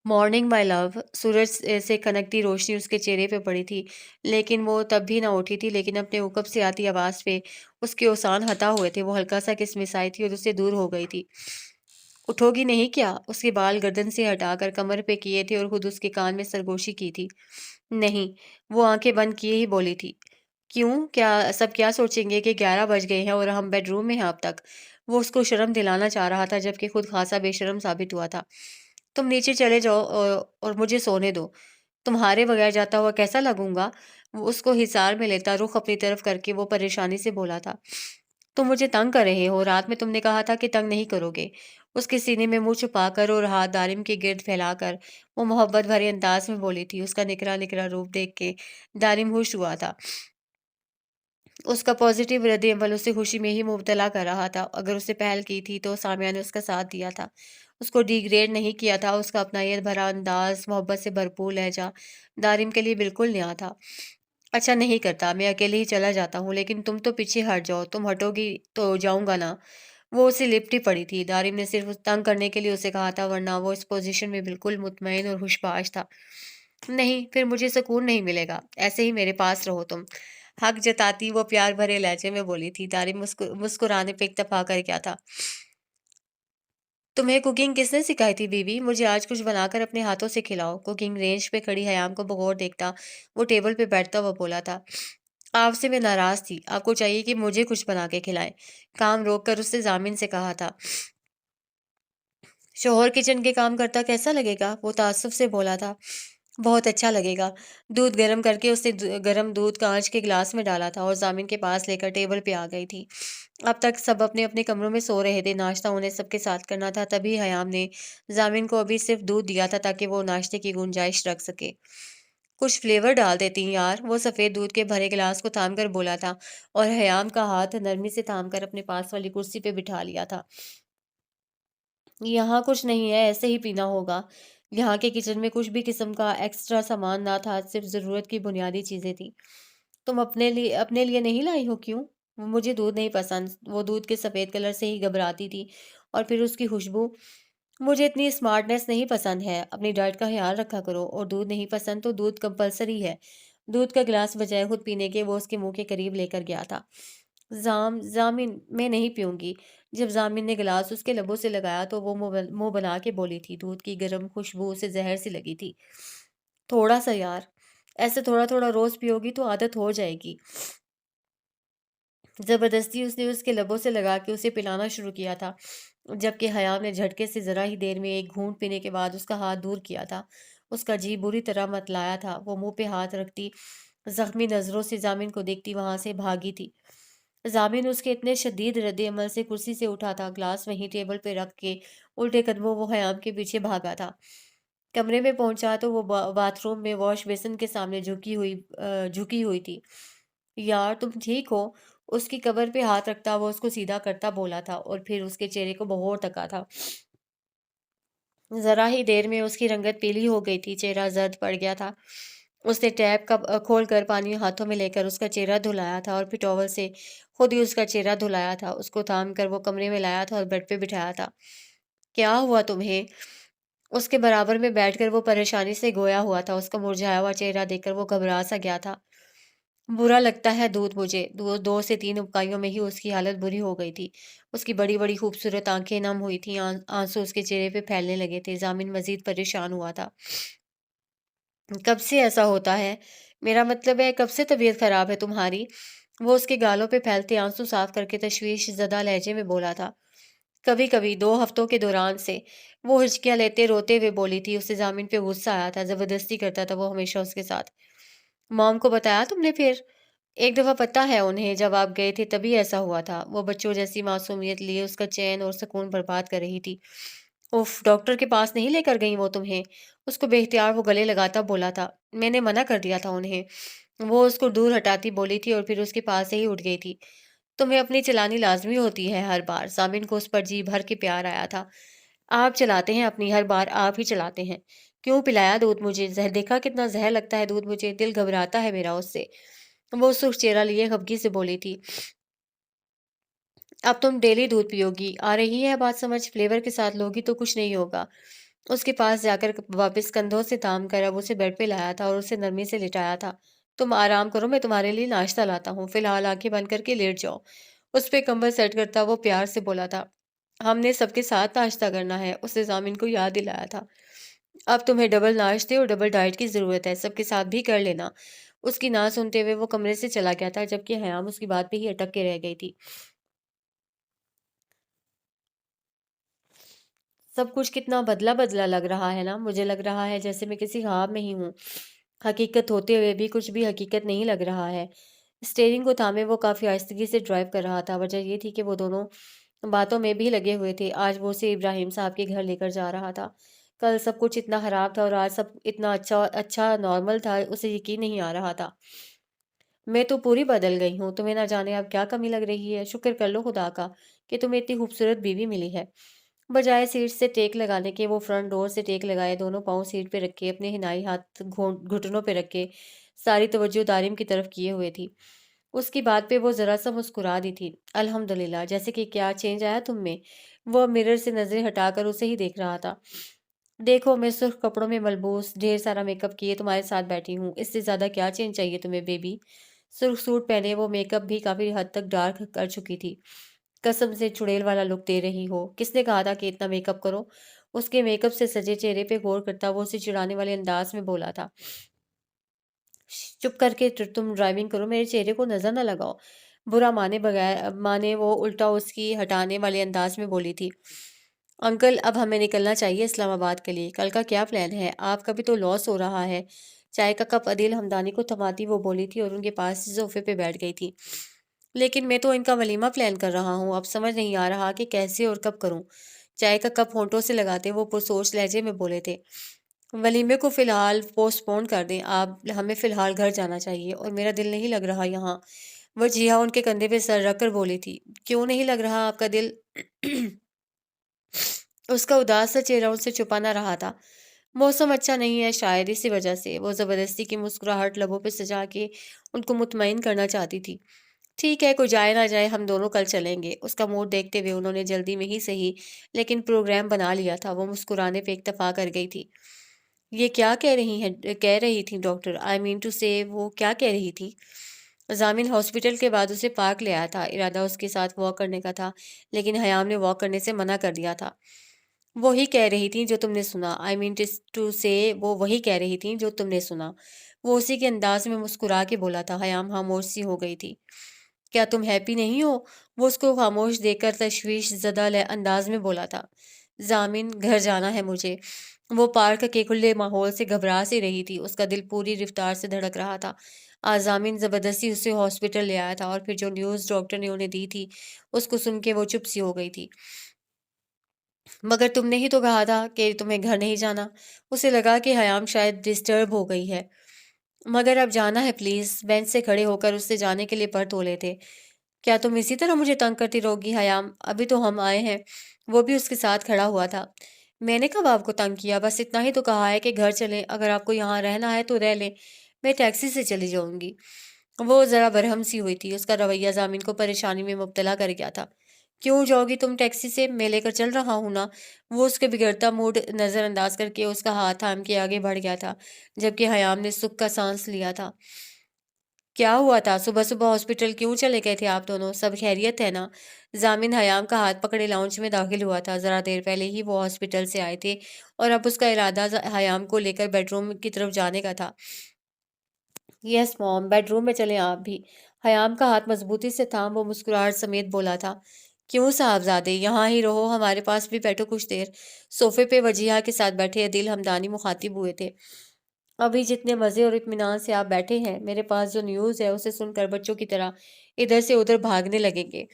مارننگ مائی لو۔ سورج سے کھنکتی روشنی اس کے چہرے پہ پڑی تھی، لیکن وہ تب بھی نہ اٹھی تھی، لیکن اپنے عقب سے آتی آواز پہ اس کے اوسان ہتا ہوئے تھے، وہ ہلکا سا کسمسائی تھی اور اس سے دور ہو گئی تھی۔ اٹھو گی نہیں کیا؟ اس کے بال گردن سے ہٹا کر کمر پہ کیے تھے اور خود اس کے کان میں سرگوشی کی تھی۔ نہیں، وہ آنکھیں بند کیے ہی بولی تھی۔ کیوں؟ کیا سوچیں گے کہ 11 بج گئے ہیں اور ہم بیڈ روم میں ہیں اب تک؟ وہ اس کو شرم دلانا چاہ رہا تھا جبکہ خود خاصا بے شرم ثابت ہوا تھا۔ تم نیچے چلے جاؤ اور مجھے سونے دو۔ تمہارے بغیر جاتا ہوا کیسا لگوں گا؟ وہ اس کو حصار میں لیتا رخ اپنی طرف کر کے وہ پریشانی سے بولا تھا۔ تم مجھے تنگ کر رہے ہو، رات میں تم نے کہا تھا کہ تنگ نہیں کرو گے۔ اس کے سینے میں منہ چھپا کر اور ہاتھ دارم کے گرد پھیلا کر وہ محبت بھرے انداز میں بولی تھی۔ اس کا نکرا نکرا روپ دیکھ کے دارم ہوش ہوا تھا۔ اس کا پازیٹیو رد عمل اسے خوشی میں ہی مبتلا کر رہا تھا۔ اگر اسے پہل کی تھی تو سامیہ نے اس کا ساتھ دیا تھا، اس کو ڈی گریڈ نہیں کیا تھا۔ اس کا اپنائیت بھرا انداز، محبت سے بھرپور لہجہ دارم کے لیے بالکل نیا تھا۔ اچھا نہیں کرتا، میں اکیلے ہی چلا جاتا ہوں، لیکن تم تو پیچھے ہٹ جاؤ، تم ہٹو گی تو جاؤں گا نا۔ وہ اسے لپٹی پڑی تھی۔ دارم نے صرف تنگ کرنے کے لیے اسے کہا تھا، ورنہ وہ اس پوزیشن میں بالکل مطمئن اور ہوشباش تھا۔ نہیں، پھر مجھے سکون نہیں ملے گا، ایسے ہی میرے پاس رہو تم۔ حق جتاتی وہ پیار بھرے لہجے میں بولی تھی۔ دارم مسکرانے پہ اکتفا کر کیا تھا۔ تمہیں کوکنگ کس نے سکھائی تھی بیوی؟ مجھے آج کچھ بنا کر اپنے ہاتھوں سے کھلاؤ۔ کوکنگ رینج پہ کھڑی حیام کو بغور دیکھتا وہ ٹیبل پہ بیٹھتا ہوا بولا تھا۔ آپ سے میں ناراض تھی، آپ کو چاہیے کہ مجھے کچھ بنا کے کھلائیں۔ کام روک کر اس نے ضامن سے کہا تھا۔ شوہر کچن کے کام کرتا کیسا لگے گا؟ وہ تعصب سے بولا تھا۔ بہت اچھا لگے گا۔ دودھ گرم کر کے اس نے گرم دودھ کانچ کے گلاس میں ڈالا تھا اور ضامن کے پاس لے کر ٹیبل پہ آ گئی تھی۔ اب تک سب اپنے اپنے کمروں میں سو رہے تھے، ناشتہ انہیں سب کے ساتھ کرنا تھا، تبھی حیام نے ضامن کو ابھی صرف دودھ دیا تھا تاکہ وہ ناشتے کی گنجائش رکھ سکے۔ کچھ فلیور ڈال دیتی یار، وہ سفید دودھ کے بھرے گلاس کو تھام کر بولا تھا اور حیام کا ہاتھ نرمی سے تھام کر اپنے پاس والی کرسی پہ بٹھا لیا تھا۔ یہاں کچھ نہیں ہے، ایسے ہی پینا ہوگا۔ یہاں کے کچن میں کچھ بھی قسم کا ایکسٹرا سامان نہ تھا، صرف ضرورت کی بنیادی چیزیں تھیں۔ تم اپنے لیے نہیں لائی ہو کیوں؟ مجھے دودھ نہیں پسند، وہ دودھ کے سفید کلر سے ہی گھبراتی تھی، اور پھر اس کی خوشبو۔ مجھے اتنی اسمارٹنیس نہیں پسند ہے، اپنی ڈائٹ کا خیال رکھا کرو، اور دودھ نہیں پسند تو دودھ کمپلسری ہے۔ دودھ کا گلاس بجائے خود پینے کے وہ اس کے منہ کے قریب لے کر گیا تھا۔ ضامن میں نہیں پیوں گی۔ جب ضامن نے گلاس اس کے لبوں سے لگایا تو وہ منہ بنا کے بولی تھی، دودھ کی گرم خوشبو اسے زہر سی لگی تھی۔ تھوڑا سا یار، ایسے تھوڑا تھوڑا روز پیو گی تو عادت ہو جائے گی۔ زبردستی اس نے اس کے لبوں سے لگا کے اسے پلانا شروع کیا تھا، جبکہ حیام نے جھٹکے سے ذرا ہی دیر میں ایک گھونٹ پینے کے بعد اس کا ہاتھ دور کیا تھا۔ اس کا جی بری طرح متلایا تھا، وہ منہ پہ ہاتھ رکھتی، زخمی نظروں سے ضامن کو دیکھتی وہاں سے بھاگی تھی۔ ضامن اس کے اتنے شدید رد عمل سے کرسی سے اٹھا تھا، گلاس وہیں ٹیبل پہ رکھ کے الٹے قدموں وہ حیام کے پیچھے بھاگا تھا۔ کمرے میں پہنچا تو وہ باتھ روم میں واش بیسن کے سامنے جھکی ہوئی تھی۔ یار تم ٹھیک ہو؟ اس کی کمر پہ ہاتھ رکھتا وہ اس کو سیدھا کرتا بولا تھا، اور پھر اس کے چہرے کو بغور تکا تھا۔ ذرا ہی دیر میں اس کی رنگت پیلی ہو گئی تھی، چہرہ زرد پڑ گیا تھا۔ اس نے ٹیپ کا کھول کر پانی ہاتھوں میں لے کر اس کا چہرہ دھلایا تھا، اور پھر ٹاول سے خود ہی اس کا چہرہ دھلایا تھا۔ اس کو تھام کر وہ کمرے میں لایا تھا اور بیڈ پہ بٹھایا تھا۔ کیا ہوا تمہیں؟ اس کے برابر میں بیٹھ کر وہ پریشانی سے گویا ہوا تھا، اس کا مرجھایا ہوا چہرہ دیکھ کر وہ گھبرا سا گیا تھا۔ برا لگتا ہے دودھ مجھے۔ دو سے تین اپکائیوں میں ہی اس کی حالت بری ہو گئی تھی۔ اس کی بڑی بڑی خوبصورت آنکھیں نم ہوئی تھیں، آنسو اس کے چہرے پہ پھیلنے لگے تھے۔ ضامن مزید پریشان ہوا تھا۔ کب سے ایسا ہوتا ہے؟ میرا مطلب ہے کب سے طبیعت خراب ہے تمہاری؟ وہ اس کے گالوں پہ پھیلتے آنسو صاف کر کے تشویش زدہ لہجے میں بولا تھا۔ کبھی کبھی 2 ہفتوں کے دوران سے، وہ ہچکیاں لیتے روتے ہوئے بولی تھی۔ اسے ضامن پہ غصہ آیا تھا، زبردستی کرتا تھا وہ ہمیشہ اس کے ساتھ۔ مام کو بتایا تم نے پھر؟ ایک دفعہ پتہ ہے انہیں، جب آپ گئے تھے تبھی ایسا ہوا تھا۔ وہ بچوں جیسی معصومیت لیے اس کا چین اور سکون برباد کر رہی تھی۔ اف، ڈاکٹر کے پاس نہیں لے کر گئیں وہ تمہیں؟ اس کو بے اختیار وہ گلے لگاتا بولا تھا۔ میں نے منع کر دیا تھا انہیں۔ وہ اس کو دور ہٹاتی بولی تھی اور پھر اس کے پاس سے ہی اٹھ گئی تھی۔ تمہیں اپنی چلانی لازمی ہوتی ہے ہر بار۔ ضامن کو اس پر جی بھر کے پیار آیا تھا۔ آپ چلاتے ہیں اپنی، ہر بار آپ ہی چلاتے ہیں۔ کیوں پلایا دودھ مجھے؟ زہر دیکھا کتنا زہر لگتا ہے دودھ مجھے، دل گھبراتا ہے میرا اس سے۔ وہ سرخ چہرہ لیے خفگی سے بولی تھی۔ اب تم ڈیلی دودھ پیو گی، آ رہی ہے بات سمجھ؟ فلیور کے ساتھ لوگی تو کچھ نہیں ہوگا۔ اس کے پاس جا کر واپس کندھوں سے تام کر اب اسے بیڈ پہ لایا تھا اور اسے نرمی سے لٹایا تھا۔ تم آرام کرو، میں تمہارے لیے ناشتہ لاتا ہوں، فی الحال آنکھیں بند کر کے لیٹ جاؤ۔ اس پہ کمبل سیٹ کرتا وہ پیار سے بولا تھا۔ ہم نے سب کے ساتھ ناشتہ کرنا ہے، اس نے ضامن کو یاد دلایا تھا۔ اب تمہیں ڈبل ناشتے اور ڈبل ڈائٹ کی ضرورت ہے، سب کے ساتھ بھی کر لینا۔ اس کی نہ سنتے ہوئے وہ کمرے سے چلا گیا تھا، جبکہ حیام اس کی بات پہ ہی اٹک کے رہ گئی تھی۔ سب کچھ کتنا بدلا بدلا لگ رہا ہے نا، مجھے لگ رہا ہے جیسے میں کسی خواب میں ہی ہوں۔ حقیقت ہوتے ہوئے بھی کچھ بھی حقیقت نہیں لگ رہا ہے۔ اسٹیئرنگ کو تھامے وہ کافی آہستگی سے ڈرائیو کر رہا تھا۔ وجہ یہ تھی کہ وہ دونوں باتوں میں بھی لگے ہوئے تھے۔ آج وہ اسے ابراہیم صاحب کے گھر لے کر جا رہا تھا۔ کل سب کچھ اتنا خراب تھا اور آج سب اتنا اچھا اچھا نارمل تھا، اسے یقین نہیں آ رہا تھا۔ میں تو پوری بدل گئی ہوں، تمہیں نہ جانے اب کیا کمی لگ رہی ہے۔ شکر کر لو خدا کا کہ تمہیں اتنی خوبصورت بیوی ملی ہے۔ بجائے سیٹ سے ٹیک لگانے کے وہ فرنٹ ڈور سے ٹیک لگائے، دونوں پاؤں سیٹ پہ رکھے، اپنے حنائی ہاتھ گھٹنوں پہ رکھے، ساری توجہ دارم کی طرف کیے ہوئے تھی۔ اس کی بات پہ وہ ذرا سا مسکرا دی تھی۔ الحمدللہ، جیسے کہ کیا چینج آیا تم میں؟ وہ مرر سے نظریں ہٹا کر اسے ہی دیکھ رہا تھا۔ دیکھو، میں سرخ کپڑوں میں ملبوس، ڈھیر سارا میک اپ کیے تمہارے ساتھ بیٹھی ہوں، اس سے زیادہ کیا چینج چاہیے تمہیں بیبی؟ سرخ سوٹ پہنے وہ میک اپ بھی کافی حد تک ڈارک کر چکی تھی۔ قسم سے چڑیل والا لک دے رہی ہو، کس نے کہا تھا کہ اتنا میک اپ کرو؟ اس کے میک اپ سے سجے چہرے پہ غور کرتا وہ اسے چڑھانے والے انداز میں بولا تھا۔ چپ کر کے تم ڈرائیونگ کرو، میرے چہرے کو نظر نہ لگاؤ۔ برا مانے بغیر مانے وہ الٹا اس کی ہٹانے والے انداز میں بولی تھی۔ انکل اب ہمیں نکلنا چاہیے اسلام آباد کے لیے۔ کل کا کیا پلان ہے؟ آپ کا بھی تو لاس ہو رہا ہے۔ چائے کا کپ عدیل ہمدانی کو تھماتی وہ بولی تھی اور ان کے پاس صوفے پہ بیٹھ گئی تھی۔ لیکن میں تو ان کا ولیمہ پلان کر رہا ہوں، اب سمجھ نہیں آ رہا کہ کیسے اور کب کروں۔ چائے کا کپ ہونٹوں سے لگاتے وہ پرسوچ لہجے میں بولے تھے، ولیمے کو فی الحال پوسٹ پون کر دیں، آپ ہمیں فی الحال گھر جانا چاہیے اور میرا دل نہیں لگ رہا یہاں۔ وہ جیہا ان کے کندھے پہ سر رکھ کر بولی تھی، کیوں نہیں لگ رہا آپ کا دل؟ اس کا اداس سا چہرہ ان سے چھپا نہ رہا تھا۔ موسم اچھا نہیں ہے شاید، اسی وجہ سے۔ وہ زبردستی کی مسکراہٹ لبوں پہ سجا کے ان کو مطمئن کرنا چاہتی تھی۔ ٹھیک ہے، کوئی جائے نہ جائے، ہم دونوں کل چلیں گے۔ اس کا موڈ دیکھتے ہوئے انہوں نے جلدی میں ہی صحیح لیکن پروگرام بنا لیا تھا۔ وہ مسکرانے پہ اکتفا کر گئی تھی۔ یہ کیا کہہ رہی تھی ڈاکٹر؟ آئی مین ٹو سے وہ کیا کہہ رہی تھی؟ ضامن ہاسپٹل کے بعد اسے پارک لے آیا تھا، ارادہ اس کے ساتھ واک کرنے کا تھا، لیکن حیام نے واک کرنے سے منع کر دیا تھا۔ وہی کہہ رہی تھی جو تم نے سنا، آئی مین ٹو سے وہ وہی کہہ رہی تھی جو تم نے سنا۔ وہ اسی کے انداز میں مسکرا کے بولا تھا۔ حیام خاموش سی ہو گئی تھی۔ کیا تم ہیپی نہیں ہو؟ وہ اس کو خاموش دیکھ کر تشویش زدہ انداز میں بولا تھا۔ ضامن گھر جانا ہے مجھے۔ وہ پارک کے کھلے ماحول سے گھبرا سی رہی تھی، اس کا دل پوری رفتار سے دھڑک رہا تھا۔ آج ضامن زبردستی اسے ہاسپٹل لے آیا تھا اور پھر جو نیوز ڈاکٹر نے انہیں دی تھی اس کو سن کے وہ چپ سی ہو گئی تھی۔ مگر تم نے ہی تو کہا تھا کہ تمہیں گھر نہیں جانا۔ اسے لگا کہ حیام شاید ڈسٹرب ہو گئی ہے۔ مگر اب جانا ہے پلیز۔ بینچ سے کھڑے ہو کر اس سے جانے کے لیے پر تولے تھے۔ کیا تم اسی طرح مجھے تنگ کرتی رہو گی حیام؟ ابھی تو ہم آئے ہیں۔ وہ بھی اس کے ساتھ کھڑا ہوا تھا۔ میں نے کب آپ کو تنگ کیا؟ بس اتنا ہی تو کہا ہے کہ گھر چلیں، اگر آپ کو یہاں رہنا ہے تو رہ لیں، میں ٹیکسی سے چلی جاؤں گی۔ وہ ذرا برہم سی ہوئی تھی، اس کا رویہ ضامن کو پریشانی میں مبتلا کر گیا تھا۔ کیوں جاؤ گی تم ٹیکسی سے؟ میں لے کر چل رہا ہوں نا۔ وہ اس کے بگڑتا موڈ نظر انداز کر کے اس کا ہاتھ تھام کے آگے بڑھ گیا تھا، جبکہ حیام نے سکھ کا سانس لیا تھا۔ کیا ہوا تھا؟ صبح صبح ہاسپٹل کیوں چلے گئے تھے آپ دونوں؟ سب خیریت ہے نا؟ ضامن حیام کا ہاتھ پکڑے لاؤنج میں داخل ہوا تھا۔ ذرا دیر پہلے ہی وہ ہاسپٹل سے آئے تھے اور اب اس کا ارادہ حیام کو لے کر بیڈ روم کی طرف جانے کا تھا۔ یس موم، بیڈ روم میں چلیں آپ بھی۔ حیام کا ہاتھ مضبوطی سے تھام وہ مسکراہٹ سمیت بولا تھا۔ کیوں صاحبزادے، یہاں ہی رہو، ہمارے پاس بھی بیٹھو کچھ دیر۔ صوفے پہ وجیہہ کے ساتھ بیٹھے عدیل ہمدانی مخاطب ہوئے تھے۔ ابھی جتنے مزے اور اطمینان سے آپ بیٹھے ہیں، میرے پاس جو نیوز ہے اسے سن کر بچوں کی طرح ادھر سے ادھر بھاگنے لگیں گے۔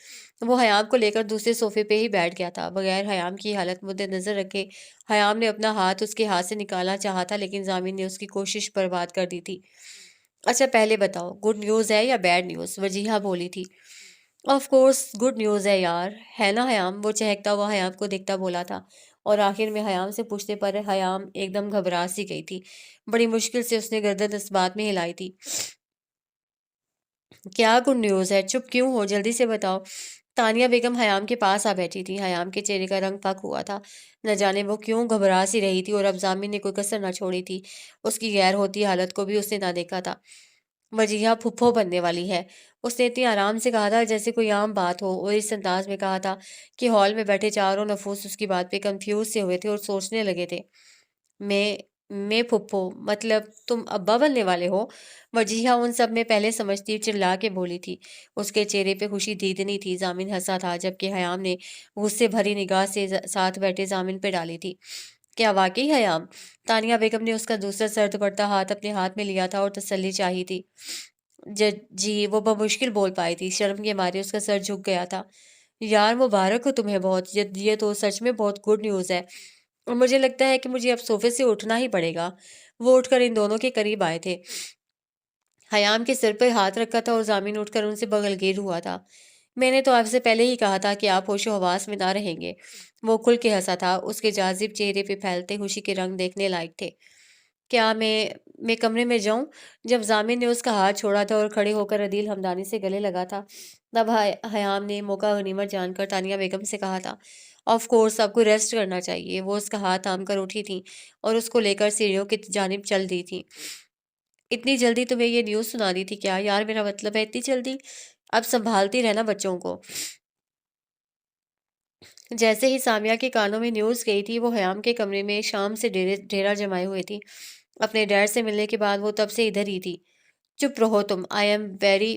وہ حیام کو لے کر دوسرے صوفے پہ ہی بیٹھ گیا تھا۔ بغیر حیام کی حالت مد نظر رکھے حیام نے اپنا ہاتھ اس کے ہاتھ سے نکالنا چاہا تھا، لیکن ضامن نے اس کی کوشش برباد کر دی تھی۔ اچھا پہلے بتاؤ، گڈ نیوز ہے یا بیڈ نیوز؟ وجیہہ بولی تھی۔ آف کورس گڈ نیوز ہے یار، ہے نا حیام؟ وہ چہکتا ہوا حیام کو دیکھتا بولا تھا، اور آخر میں حیام سے پوچھنے پر حیام ایک دم گھبرا سی گئی تھی۔ بڑی مشکل سے اس نے گردن اس بات میں ہلائی تھی۔ کیا گڈ نیوز ہے؟ چپ کیوں ہو؟ جلدی سے بتاؤ۔ تانیہ بیگم حیام کے پاس آ بیٹھی تھی۔ حیام کے چہرے کا رنگ پھک ہوا تھا، نہ جانے وہ کیوں گھبرا سی رہی تھی، اور اب ضامن نے کوئی کسر نہ چھوڑی تھی۔ اس کی غیر ہوتی حالت کو بھی اس نے نہ دیکھا تھا۔ وجیہہ پھپھو بننے والی ہے، اس نے اتنی آرام سے کہا تھا جیسے کوئی عام بات ہو، اور اس انداز میں کہا تھا کہ ہال میں بیٹھے چاروں نفوس اس کی بات پہ کنفیوز سے ہوئے تھے اور سوچنے لگے تھے۔ میں پھپھو مطلب تم ابا بننے والے ہو؟ وجیہہ ان سب میں پہلے سمجھتی چلا کے بولی تھی۔ اس کے چہرے پہ خوشی دیدنی تھی۔ ضامن ہنسا تھا، جبکہ حیام نے غصے بھری نگاہ سے ساتھ بیٹھے ضامن پہ ڈالی تھی۔ کیا واقعی حیام؟ تانیہ بیگم نے اس کا دوسرا سر دوپٹہ ہاتھ اپنے ہاتھ میں لیا تھا اور تسلی چاہی تھی۔ جی، وہ بمشکل بول پائی تھی، شرم کے مارے اس کا سر جھک گیا تھا۔ یار مبارک ہو تمہیں بہت، یہ تو سچ میں بہت گڈ نیوز ہے، اور مجھے لگتا ہے کہ مجھے اب صوفے سے اٹھنا ہی پڑے گا۔ وہ اٹھ کر ان دونوں کے قریب آئے تھے، حیام کے سر پر ہاتھ رکھا تھا اور ضامن اٹھ کر ان سے بغل گیر ہوا تھا۔ میں نے تو آپ سے پہلے ہی کہا تھا کہ آپ ہوش و حواس میں نہ رہیں گے۔ وہ کھل کے ہنسا تھا، اس کے جاذب چہرے پہ پھیلتے خوشی کے رنگ دیکھنے لائق تھے۔ کیا میں کمرے میں جاؤں؟ جب ضامن نے اس کا ہاتھ چھوڑا تھا اور کھڑے ہو کر عدیل ہمدانی سے گلے لگا تھا، تب حیام نے موقع غنیمت جان کر تانیہ بیگم سے کہا تھا، آف کورس آپ کو ریسٹ کرنا چاہیے۔ وہ اس کا ہاتھ تھام کر اٹھی تھیں اور اس کو لے کر سیڑھیوں کی جانب چل دی تھیں۔ اتنی جلدی تمہیں یہ نیوز سنا دی تھی کیا؟ یار میرا مطلب ہے اتنی جلدی؟ اب سنبھالتی رہنا بچوں کو۔ جیسے ہی سامیہ کے کانوں میں نیوز گئی تھی، وہ حیام کے کمرے میں شام سے ڈیرا جمائے ہوئے تھی۔ اپنے ڈیڈ سے ملنے کے بعد وہ تب سے ادھر ہی تھی۔ چپ رہو تم، آئی ایم ویری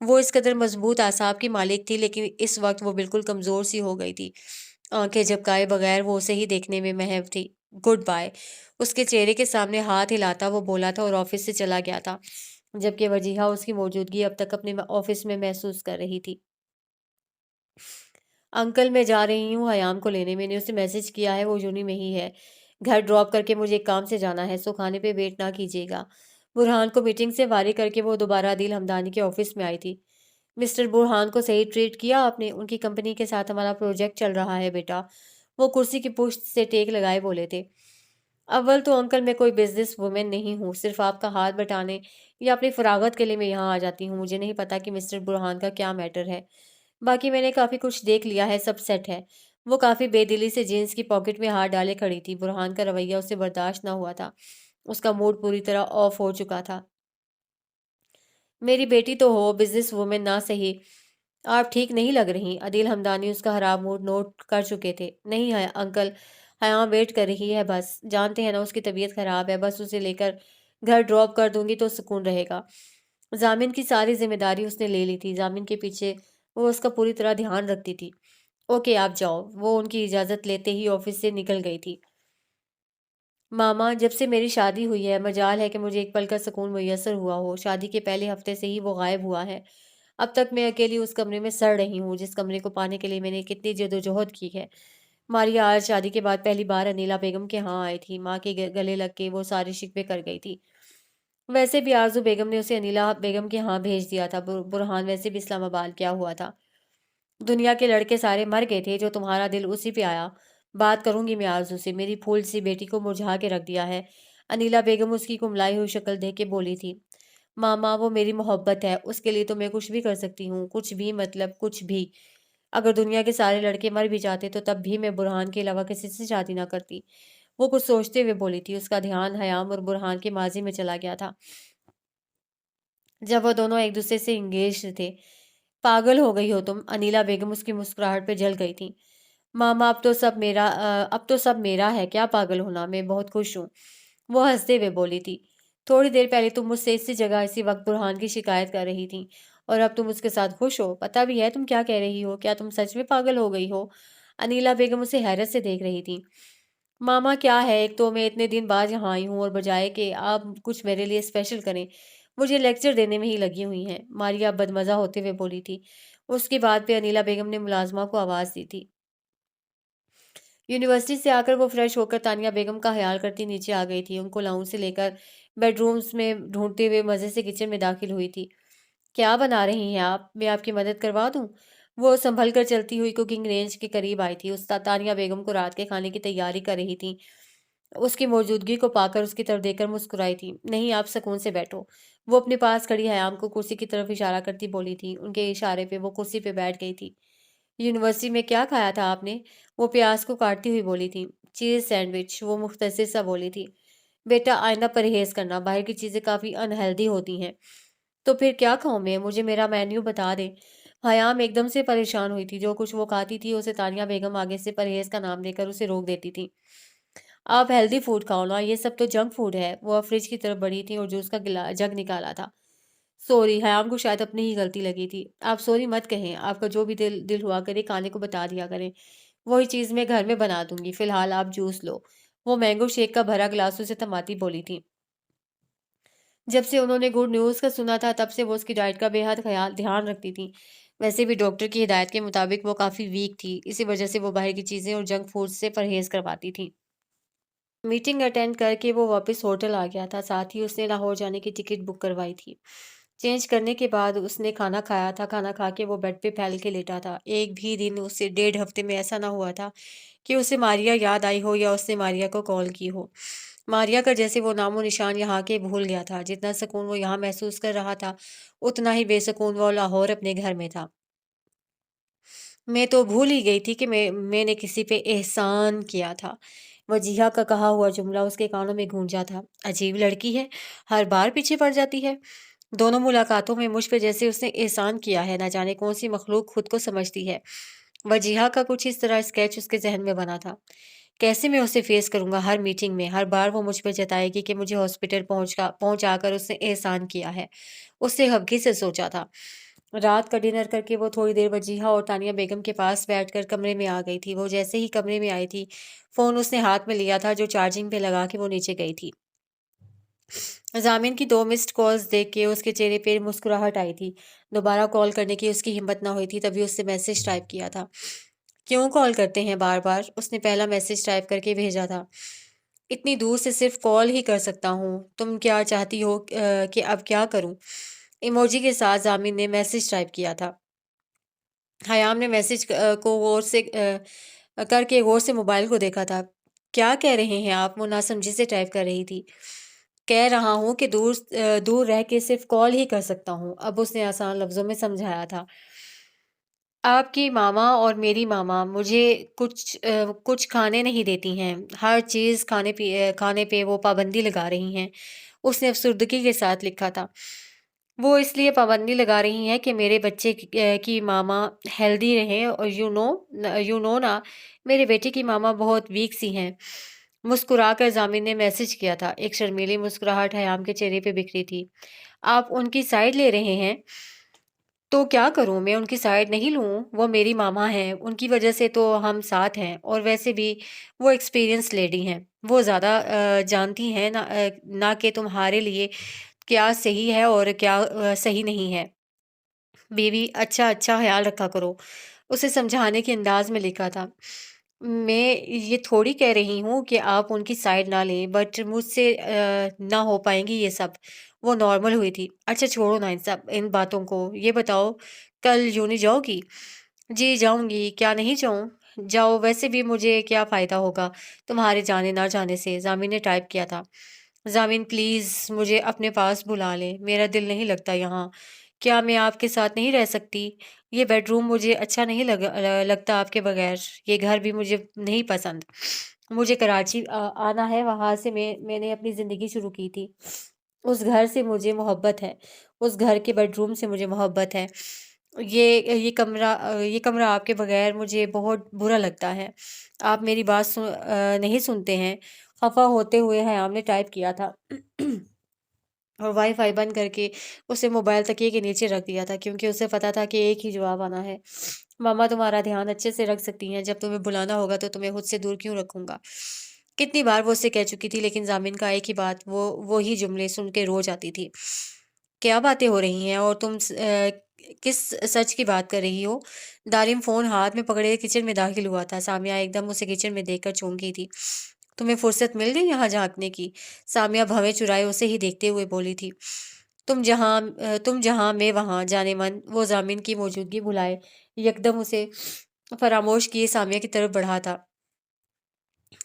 وہ اس قدر مضبوط اعصاب کی مالک تھی، لیکن اس وقت وہ بالکل کمزور سی ہو گئی تھی۔ آنکھیں جھپکائے بغیر وہ اسے ہی دیکھنے میں محو تھی۔ گڈ بائے، اس کے چہرے کے سامنے ہاتھ ہلاتا وہ بولا تھا اور آفس سے چلا گیا تھا، جبکہ وجیہہ اس کی موجودگی اب تک اپنے آفس میں محسوس کر رہی تھی۔ انکل میں جا رہی ہوں حیام کو لینے، میں نے اسے میسج کیا ہے، وہ یونی میں ہی ہے، گھر ڈراپ کر کے مجھے ایک کام سے جانا ہے، سو کھانے پہ ویٹ نہ کیجیے گا۔ برہان کو میٹنگ سے فارغ کر کے وہ دوبارہ عدیل ہمدانی کے آفس میں آئی تھی۔ مسٹر برہان کو صحیح ٹریٹ کیا آپ نے؟ ان کی کمپنی کے ساتھ ہمارا پروجیکٹ چل رہا ہے بیٹا، وہ کرسی کی پشت سے ٹیک لگائے بولے تھے۔ اول تو انکل میں کوئی بزنس وومن نہیں ہوں، صرف آپ کا ہاتھ بٹانے یا اپنی فراغت کے لیے میں یہاں آ جاتی ہوں، مجھے نہیں پتا کہ مسٹر برہان کا کیا میٹر ہے۔ باقی میں نے کافی کچھ دیکھ لیا ہے، سب سیٹ ہے۔ وہ کافی بے دلی سے جینس کی پاکٹ میں ہاتھ ڈالے کھڑی تھی۔ برہان کا رویہ اسے برداشت نہ ہوا تھا، اس کا موڈ پوری طرح آف ہو چکا تھا۔ میری بیٹی تو ہو، بزنس وومن نہ صحیح، آپ ٹھیک نہیں لگ رہی۔ عدیل ہمدانی اس کا خراب موڈ نوٹ کر چکے تھے۔ نہیں ہے انکل، حیاں ویٹ کر رہی ہے، بس جانتے ہیں نا اس کی طبیعت خراب ہے، بس اسے لے کر گھر ڈراپ کر دوں گی تو سکون رہے گا۔ ضامن کی ساری ذمہ داری اس نے لے لی تھی، ضامن کے پیچھے وہ اس کا پوری طرح دھیان رکھتی تھی۔ اوکے آپ جاؤ، وہ ان کی اجازت لیتے ہی آفس سے نکل گئی تھی۔ ماما، جب سے میری شادی ہوئی ہے مجال ہے کہ مجھے ایک پل کا سکون میسر ہوا ہو، شادی کے پہلے ہفتے سے ہی وہ غائب ہوا ہے۔ اب تک میں اکیلی اس کمرے میں سڑ رہی ہوں، جس کمرے کو پانے کے لیے میں نے کتنی جدوجہد کی ہے۔ ماریا آج شادی کے بعد پہلی بار انیلا بیگم کے ہاں آئی تھی، ماں کے گلے لگ کے وہ سارے شکوے کر گئی تھی۔ ویسے بھی آرزو بیگم نے اسے انیلا بیگم کے ہاں بھیج دیا تھا، برہان ویسے بھی اسلام آباد کیا ہوا تھا۔ دنیا کے لڑکے سارے مر گئے تھے، جو تمہارا دل اسی پہ آیا۔ بات کروں گی میں آرزو سے، میری پھول سی بیٹی کو مرجھا کے رکھ دیا ہے۔ انیلا بیگم اس کی کملائی ہوئی شکل دیکھ کے بولی تھی۔ ماما، وہ میری محبت ہے، اس کے لیے تو میں کچھ بھی کر سکتی ہوں، کچھ بھی مطلب کچھ بھی۔ اگر دنیا کے سارے لڑکے مر بھی جاتے تو تب بھی میں برہان کے علاوہ کسی سے شادی نہ کرتی، وہ کچھ سوچتے ہوئے بولی تھی۔ اس کا دھیان حیام اور برہان کے ماضی میں چلا گیا تھا، جب وہ دونوں ایک دوسرے سے انگیج تھے۔ پاگل ہو گئی ہو تم؟ انیلا بیگم اس کی مسکراہٹ پہ جل گئی تھی۔ ماما، اب تو سب میرا ہے، کیا پاگل ہونا، میں بہت خوش ہوں، وہ ہنستے ہوئے بولی تھی۔ تھوڑی دیر پہلے تم مجھ سے اسی جگہ اسی وقت برہان کی شکایت کر رہی تھی، اور اب تم اس کے ساتھ خوش ہو؟ پتہ بھی ہے تم کیا کہہ رہی ہو؟ کیا تم سچ میں پاگل ہو گئی ہو؟ انیلا بیگم اسے حیرت سے دیکھ رہی تھی۔ ماما کیا ہے، ایک تو میں اتنے دن بعد یہاں آئی ہوں، اور بجائے کہ آپ کچھ میرے لیے اسپیشل کریں، مجھے لیکچر دینے میں ہی لگی ہوئی ہیں، ماریا بدمزہ ہوتے ہوئے بولی تھی۔ اس کی بات پہ انیلا بیگم نے ملازمہ کو آواز دی تھی۔ یونیورسٹی سے آ کر وہ فریش ہو کر تانیہ بیگم کا خیال کرتی نیچے آ گئی تھی، ان کو لاؤنج سے لے کر بیڈ رومز میں ڈھونڈتے ہوئے مزے سے کچن میں داخل ہوئی تھی۔ کیا بنا رہی ہیں آپ؟ میں آپ کی مدد کروا دوں؟ وہ سنبھل کر چلتی ہوئی کوکنگ رینج کے قریب آئی تھی، استاد تانیہ بیگم کو رات کے کھانے کی تیاری کر رہی تھی، اس کی موجودگی کو پا کر اس کی طرف دیکھ کر مسکرائی تھی۔ نہیں، آپ سکون سے بیٹھو، وہ اپنے پاس کھڑی حیام کو کرسی کی طرف اشارہ کرتی بولی تھی۔ ان کے اشارے پہ وہ کرسی پہ بیٹھ گئی تھی۔ یونیورسٹی میں کیا کھایا تھا آپ نے؟ وہ پیاز کو کاٹتی ہوئی بولی تھی۔ چیز سینڈوچ، وہ مختصر سا بولی تھی۔ بیٹا آئندہ پرہیز کرنا، باہر کی چیزیں کافی انہیلدی ہوتی ہیں۔ تو پھر کیا کھاؤں میں؟ مجھے میرا مینیو بتا دیں۔ حیام ایک دم سے پریشان ہوئی تھی، جو کچھ وہ کھاتی تھی اسے تانیہ بیگم آگے سے پرہیز کا نام دے کر اسے روک دیتی تھی۔ آپ ہیلدی فوڈ کھاؤ نا، یہ سب تو جنک فوڈ ہے۔ وہ اب فریج کی طرف بڑھی تھی اور جوس کا جگ نکالا تھا۔ سوری، حیام کو شاید اپنی ہی غلطی لگی تھی۔ آپ سوری مت کہیں، آپ کا جو بھی دل ہوا کرے کھانے کو بتا دیا کریں، وہی چیز میں گھر میں بنا دوں گی، فی الحال آپ جوس لو۔ وہ مینگو شیک کا بھرا گلاس اسے تھماتی بولی تھی۔ جب سے انہوں نے گڈ نیوز کا سنا تھا تب سے وہ اس کی ڈائٹ کا بے حد دھیان رکھتی تھی۔ ویسے بھی ڈاکٹر کی ہدایت کے مطابق وہ کافی ویک تھی، اسی وجہ سے وہ باہر کی چیزیں اور جنک فوڈ سے پرہیز کرواتی تھی۔ میٹنگ اٹینڈ کر کے وہ واپس ہوٹل آ گیا تھا، ساتھ ہی اس نے لاہور جانے کی ٹکٹ بک کروائی تھی۔ چینج کرنے کے بعد اس نے کھانا کھایا تھا، کھانا کھا کے وہ بیڈ پہ پھیل کے لیٹا تھا۔ ایک بھی دن اسے 1.5 ہفتے میں ایسا نہ ہوا تھا کہ اسے ماریا یاد آئی ہو یا اس نے ماریا کو کال کی ہو۔ ماریا کا جیسے وہ نام و نشان یہاں کے بھول گیا تھا۔ جتنا سکون وہ یہاں محسوس کر رہا تھا اتنا ہی بے سکون وہ لاہور اپنے گھر میں تھا۔ میں تو بھول ہی گئی تھی کہ میں نے کسی پہ احسان کیا تھا۔ وجیہہ کا کہا ہوا جملہ اس کے کانوں میں گونجا تھا۔ عجیب لڑکی ہے، ہر بار پیچھے پڑ جاتی ہے۔ دونوں ملاقاتوں میں مجھ پہ جیسے اس نے احسان کیا ہے، نہ جانے کون سی مخلوق خود کو سمجھتی ہے۔ وجیہہ کا کچھ اس طرح اسکیچ اس کے ذہن میں بنا تھا۔ کیسے میں اسے فیس کروں گا ہر میٹنگ میں؟ ہر بار وہ مجھ پہ جتائے گی کہ مجھے ہاسپٹل پہنچا کر اس نے احسان کیا ہے۔ اس سے ہبکی سے سوچا تھا۔ رات کا ڈنر کر کے وہ تھوڑی دیر وجیہہ اور تانیہ بیگم کے پاس بیٹھ کر کمرے میں آ گئی تھی۔ وہ جیسے ہی کمرے میں آئی تھی، فون اس نے ہاتھ میں لیا تھا جو چارجنگ پہ لگا کے وہ نیچے گئی تھی۔ ضامن کی 2 مسڈ کالز دیکھ کے اس کے چہرے پہ مسکراہٹ آئی تھی۔ دوبارہ کال کرنے کی اس کی ہمت نہ ہوئی تھی، تبھی اس سے میسج ٹائپ کیا تھا۔ کیوں کال کرتے ہیں بار بار؟ اس نے پہلا میسج ٹائپ کر کے بھیجا تھا۔ اتنی دور سے صرف کال ہی کر سکتا ہوں، تم کیا چاہتی ہو کہ اب کیا کروں؟ ایموجی کے ساتھ ضامن نے میسج ٹائپ کیا تھا۔ حیام نے میسج کو غور سے کر کے غور سے موبائل کو دیکھا تھا۔ کیا کہہ رہے ہیں آپ؟ وہ ناسمجھی سے ٹائپ کر رہی تھی۔ کہہ رہا ہوں کہ دور رہ کے صرف کال ہی کر سکتا ہوں، اب اس نے آسان لفظوں میں سمجھایا تھا۔ آپ کی ماما اور میری ماما مجھے کچھ کھانے نہیں دیتی ہیں، ہر چیز کھانے پہ وہ پابندی لگا رہی ہیں، اس نے افسردگی کے ساتھ لکھا تھا۔ وہ اس لیے پابندی لگا رہی ہیں کہ میرے بچے کی ماما ہیلدی رہیں، اور یو نو نا، میرے بیٹے کی ماما بہت ویک سی ہیں۔ مسکرا کر ضامن نے میسج کیا تھا۔ ایک شرمیلی مسکراہٹ حیام کے چہرے پہ بکھری تھی۔ آپ ان کی سائیڈ لے رہے ہیں؟ تو کیا کروں؟ میں ان کی سائیڈ نہیں لوں، وہ میری ماما ہیں، ان کی وجہ سے تو ہم ساتھ ہیں، اور ویسے بھی وہ ایکسپیرینس لیڈی ہیں، وہ زیادہ جانتی ہیں نہ کہ تمہارے لیے کیا صحیح ہے اور کیا صحیح نہیں ہے۔ بیوی، اچھا خیال رکھا کرو، اسے سمجھانے کے انداز میں لکھا تھا۔ میں یہ تھوڑی کہہ رہی ہوں کہ آپ ان کی سائیڈ نہ لیں، بٹ مجھ سے نہ ہو پائیں گی یہ سب۔ وہ نارمل ہوئی تھی۔ اچھا چھوڑو نا ان باتوں کو، یہ بتاؤ کل یونی جاؤ گی؟ جی جاؤں گی، کیا نہیں جاؤں؟ جاؤ، ویسے بھی مجھے کیا فائدہ ہوگا تمہارے جانے نہ جانے سے؟ ضامن نے ٹائپ کیا تھا۔ ضامن پلیز مجھے اپنے پاس بلا لیں، میرا دل نہیں لگتا یہاں۔ کیا میں آپ کے ساتھ نہیں رہ سکتی؟ یہ بیڈ روم مجھے اچھا نہیں لگتا آپ کے بغیر، یہ گھر بھی مجھے نہیں پسند۔ مجھے کراچی آنا ہے، وہاں سے میں نے اپنی زندگی شروع کی تھی۔ اس گھر سے مجھے محبت ہے، اس گھر کے بیڈ روم سے مجھے محبت ہے۔ یہ کمرہ آپ کے بغیر مجھے بہت برا لگتا ہے۔ آپ میری بات نہیں سنتے ہیں۔ خفا ہوتے ہوئے حیام نے ٹائپ کیا تھا اور وائی فائی بند کر کے اسے موبائل تکیے کے نیچے رکھ دیا تھا، کیونکہ اسے پتا تھا کہ ایک ہی جواب آنا ہے۔ ماما تمہارا دھیان اچھے سے رکھ سکتی ہیں، جب تمہیں بلانا ہوگا تو تمہیں خود سے دور کیوں رکھوں گا؟ کتنی بار وہ اسے کہہ چکی تھی، لیکن ضامن کا ایک ہی بات وہی جملے سن کے رو جاتی تھی۔ کیا باتیں ہو رہی ہیں اور تم کس سچ کی بات کر رہی ہو؟ دارم فون ہاتھ میں پکڑے کچن میں داخل ہوا تھا۔ سامیہ ایک دم اسے کچن میں دیکھ کر چونک گئی تھی۔ تمہیں فرصت مل گئی یہاں جھانکنے کی؟ سامیہ بھویں چرائے اسے ہی دیکھتے ہوئے بولی تھی۔ تم جہاں میں وہاں، جانے من۔ وہ ضامن کی موجودگی بھلائے یکدم اسے فراموش کیے سامیہ کی طرف بڑھا تھا۔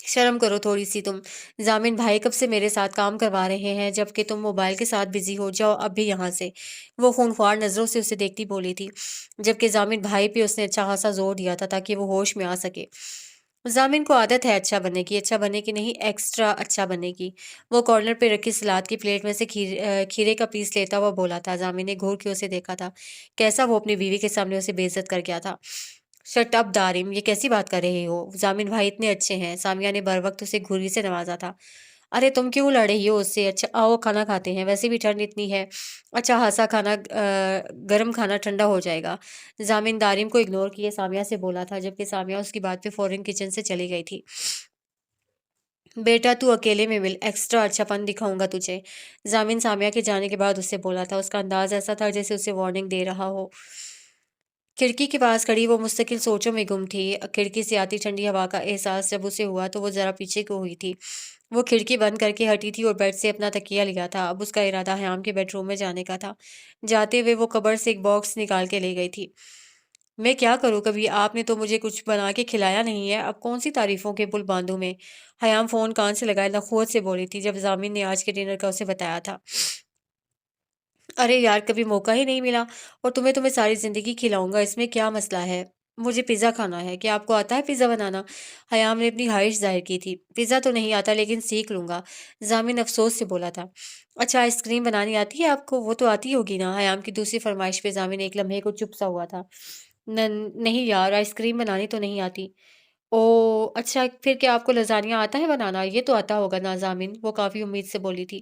شرم کرو تھوڑی سی تم۔ ضامن بھائی کب سے میرے ساتھ کام کروا رہے ہیں جبکہ تم موبائل کے ساتھ بزی ہو، جاؤ اب بھی یہاں سے۔ وہ خونخوار نظروں سے اسے دیکھتی بولی تھی، جبکہ ضامن بھائی پہ اس نے اچھا خاصا زور دیا تھا تاکہ وہ ہوش میں آ سکے۔ ضامن کو عادت ہے اچھا بننے کی نہیں، ایکسٹرا اچھا بننے کی۔ وہ کارنر پہ رکھی سلاد کی پلیٹ میں سے کھیرے کا پیس لیتا ہوا بولا تھا۔ ضامن نے گھور کے اسے دیکھا تھا، کیسا وہ اپنی بیوی کے سامنے اسے بے عزت کر گیا تھا۔ شٹ اپ دارم، یہ کیسی بات کر رہے ہو؟ ضامن بھائی اتنے اچھے ہیں۔ سامیہ نے بر وقت اسے گھوری سے نوازا تھا۔ ارے تم کیوں لڑ رہی ہو اس سے؟ اچھا آؤ کھانا کھاتے ہیں، ویسے بھی ٹھنڈ اتنی ہے، اچھا خاصا کھانا گرم کھانا ٹھنڈا ہو جائے گا۔ ضامن دارم کو اگنور کیے سامیہ سے بولا تھا، جبکہ سامیہ اس کی بات پہ فوراً کچن سے چلی گئی تھی۔ بیٹا تو اکیلے میں مل، ایکسٹرا اچھا پن دکھاؤں گا تجھے، ضامن سامیہ کے جانے کے بعد اس سے بولا تھا۔ اس کا انداز ایسا تھا جیسے اسے وارننگ دے رہا ہو۔ کھڑکی کے پاس کھڑی وہ مستقل سوچوں میں گم تھی۔ کھڑکی سے آتی ٹھنڈی ہوا کا احساس جب اسے ہوا تو وہ ذرا پیچھے کو ہوئی تھی۔ وہ کھڑکی بند کر کے ہٹی تھی اور بیڈ سے اپنا تکیہ لیا تھا۔ اب اس کا ارادہ حیام کے بیڈ روم میں جانے کا تھا۔ جاتے ہوئے وہ کبرڈ سے ایک باکس نکال کے لے گئی تھی۔ میں کیا کروں؟ کبھی آپ نے تو مجھے کچھ بنا کے کھلایا نہیں ہے، اب کون سی تعریفوں کے پل باندھوں میں؟ حیام فون کان سے لگائے نخوت سے بولی تھی جب ضامن نے آج کے ڈنر کا اسے بتایا تھا۔ ارے یار، کبھی موقع ہی نہیں ملا، اور تمہیں ساری زندگی کھلاؤں گا، اس میں کیا مسئلہ ہے؟ مجھے پیزا کھانا ہے۔ کیا آپ کو آتا ہے پیزا بنانا؟ حیام نے اپنی خواہش ظاہر کی تھی۔ پیزا تو نہیں آتا لیکن سیکھ لوں گا، ضامن افسوس سے بولا تھا۔ اچھا آئس کریم بنانی آتی ہے آپ کو؟ وہ تو آتی ہوگی نا؟ حیام کی دوسری فرمائش پہ ضامن ایک لمحے کو چپ سا ہوا تھا۔ نہیں یار، آئس کریم بنانی تو نہیں آتی۔ او اچھا، پھر کیا آپ کو لازانیہ آتا ہے بنانا؟ یہ تو آتا ہوگا نا ضامن، وہ کافی امید سے بولی تھی۔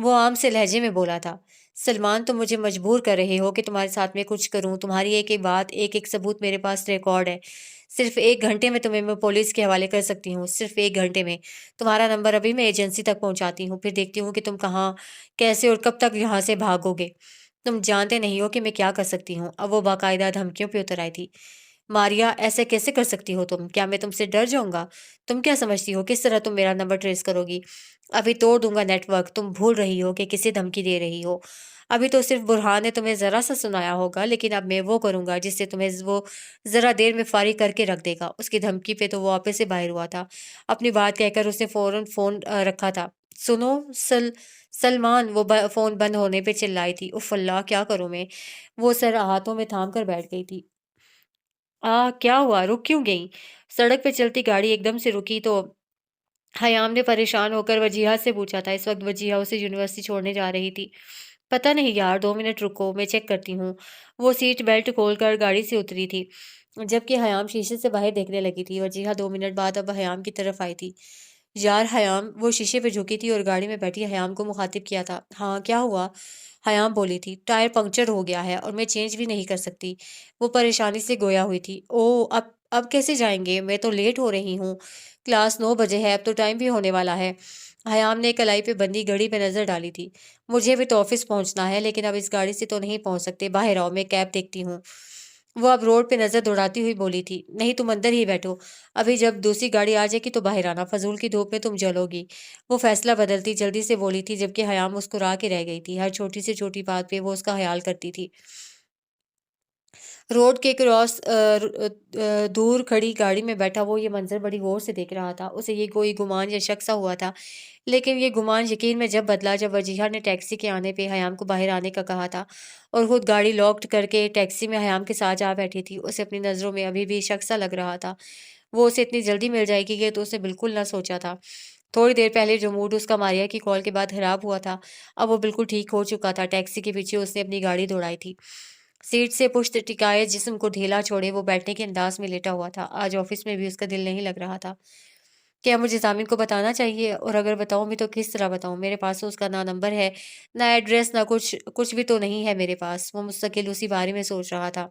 وہ عام سے لہجے میں بولا تھا۔ سلمان، تم مجھے مجبور کر رہے ہو کہ تمہارے ساتھ میں کچھ کروں۔ تمہاری ایک ایک بات، ایک ایک ثبوت میرے پاس ریکارڈ ہے۔ صرف 1 گھنٹے میں تمہیں میں پولیس کے حوالے کر سکتی ہوں، صرف 1 گھنٹے میں۔ تمہارا نمبر ابھی میں ایجنسی تک پہنچاتی ہوں، پھر دیکھتی ہوں کہ تم کہاں، کیسے اور کب تک یہاں سے بھاگو گے۔ تم جانتے نہیں ہو کہ میں کیا کر سکتی ہوں۔ اب وہ باقاعدہ دھمکیوں پہ اتر آئی تھی۔ ماریا، ایسے کیسے کر سکتی ہو تم؟ کیا میں تم سے ڈر جاؤں گا؟ تم کیا سمجھتی ہو کس طرح تم میرا نمبر ٹریس کرو گی؟ ابھی توڑ دوں گا نیٹ ورک۔ تم بھول رہی ہو کہ کسے دھمکی دے رہی ہو۔ ابھی تو صرف برہان نے تمہیں ذرا سا سنایا ہوگا، لیکن اب میں وہ کروں گا جس سے تمہیں وہ ذرا دیر میں فارغ کر کے رکھ دے گا۔ اس کی دھمکی پہ تو وہ واپس سے باہر ہوا تھا۔ اپنی بات کہہ کر اس نے فوراً فون رکھا تھا۔ سنو سلمان، وہ فون بند ہونے پہ چلائی تھی۔ اف اللہ، کیا کروں میں؟ وہ سر ہاتھوں میں تھام کر بیٹھ گئی تھی۔ کیا ہوا؟ رک کیوں گئی؟ سڑک پہ چلتی گاڑی ایک دم سے رکی تو حیام نے پریشان ہو کر وجیہہ سے پوچھا تھا۔ اس وقت وجیہہ اسے یونیورسٹی چھوڑنے جا رہی تھی۔ پتہ نہیں یار، 2 منٹ رکو، میں چیک کرتی ہوں۔ وہ سیٹ بیلٹ کھول کر گاڑی سے اتری تھی، جبکہ حیام شیشے سے باہر دیکھنے لگی تھی۔ وجیہہ 2 منٹ بعد اب حیام کی طرف آئی تھی۔ یار حیام، وہ شیشے پہ جھکی تھی اور گاڑی میں بیٹھی حیام کو مخاطب کیا تھا۔ ہاں کیا ہوا؟ حیام بولی تھی۔ ٹائر پنکچر ہو گیا ہے اور میں چینج بھی نہیں کر سکتی۔ وہ پریشانی سے گویا ہوئی تھی۔ اب کیسے جائیں گے؟ میں تو لیٹ ہو رہی ہوں۔ کلاس 9 بجے ہے، اب تو ٹائم بھی ہونے والا ہے۔ حیام نے کلائی پہ بندی گھڑی پہ نظر ڈالی تھی۔ مجھے بھی تو آفس پہنچنا ہے، لیکن اب اس گاڑی سے تو نہیں پہنچ سکتے۔ باہر آؤ، میں کیب دیکھتی ہوں۔ وہ اب روڈ پہ نظر دوڑاتی ہوئی بولی تھی۔ نہیں، تم اندر ہی بیٹھو، ابھی جب دوسری گاڑی آ جائے گی تو باہر آنا، فضول کی دھوپ میں تم جلو گی۔ وہ فیصلہ بدلتی جلدی سے بولی تھی، جبکہ حیام مسکرا کے رہ گئی تھی۔ ہر چھوٹی سے چھوٹی بات پہ وہ اس کا خیال کرتی تھی۔ روڈ کے کراس دور کھڑی گاڑی میں بیٹھا وہ یہ منظر بڑی غور سے دیکھ رہا تھا۔ اسے یہ کوئی گمان یا شک سا ہوا تھا، لیکن یہ گمان یقین میں جب بدلا جب وجیہہ نے ٹیکسی کے آنے پہ حیام کو باہر آنے کا کہا تھا اور خود گاڑی لاکڈ کر کے ٹیکسی میں حیام کے ساتھ جا بیٹھی تھی۔ اسے اپنی نظروں میں ابھی بھی شک سا لگ رہا تھا۔ وہ اسے اتنی جلدی مل جائے گی یہ تو اسے بالکل نہ سوچا تھا۔ تھوڑی دیر پہلے جو موڈ اس کا ماریا کی کال کے بعد خراب ہوا تھا، اب وہ بالکل ٹھیک ہو چکا تھا۔ ٹیکسی کے پیچھے اس نے اپنی گاڑی دوڑائی تھی۔ سیٹ سے پشت ٹکائے جسم کو ڈھیلا چھوڑے وہ بیٹھنے کے انداز میں لیٹا ہوا تھا۔ آج آفس میں بھی اس کا دل نہیں لگ رہا تھا۔ کیا مجھے ضامن کو بتانا چاہیے؟ اور اگر بتاؤں بھی تو کس طرح بتاؤں؟ میرے پاس تو اس کا نہ نمبر ہے، نہ ایڈریس، نہ کچھ بھی تو نہیں ہے میرے پاس۔ وہ مستقل اسی بارے میں سوچ رہا تھا۔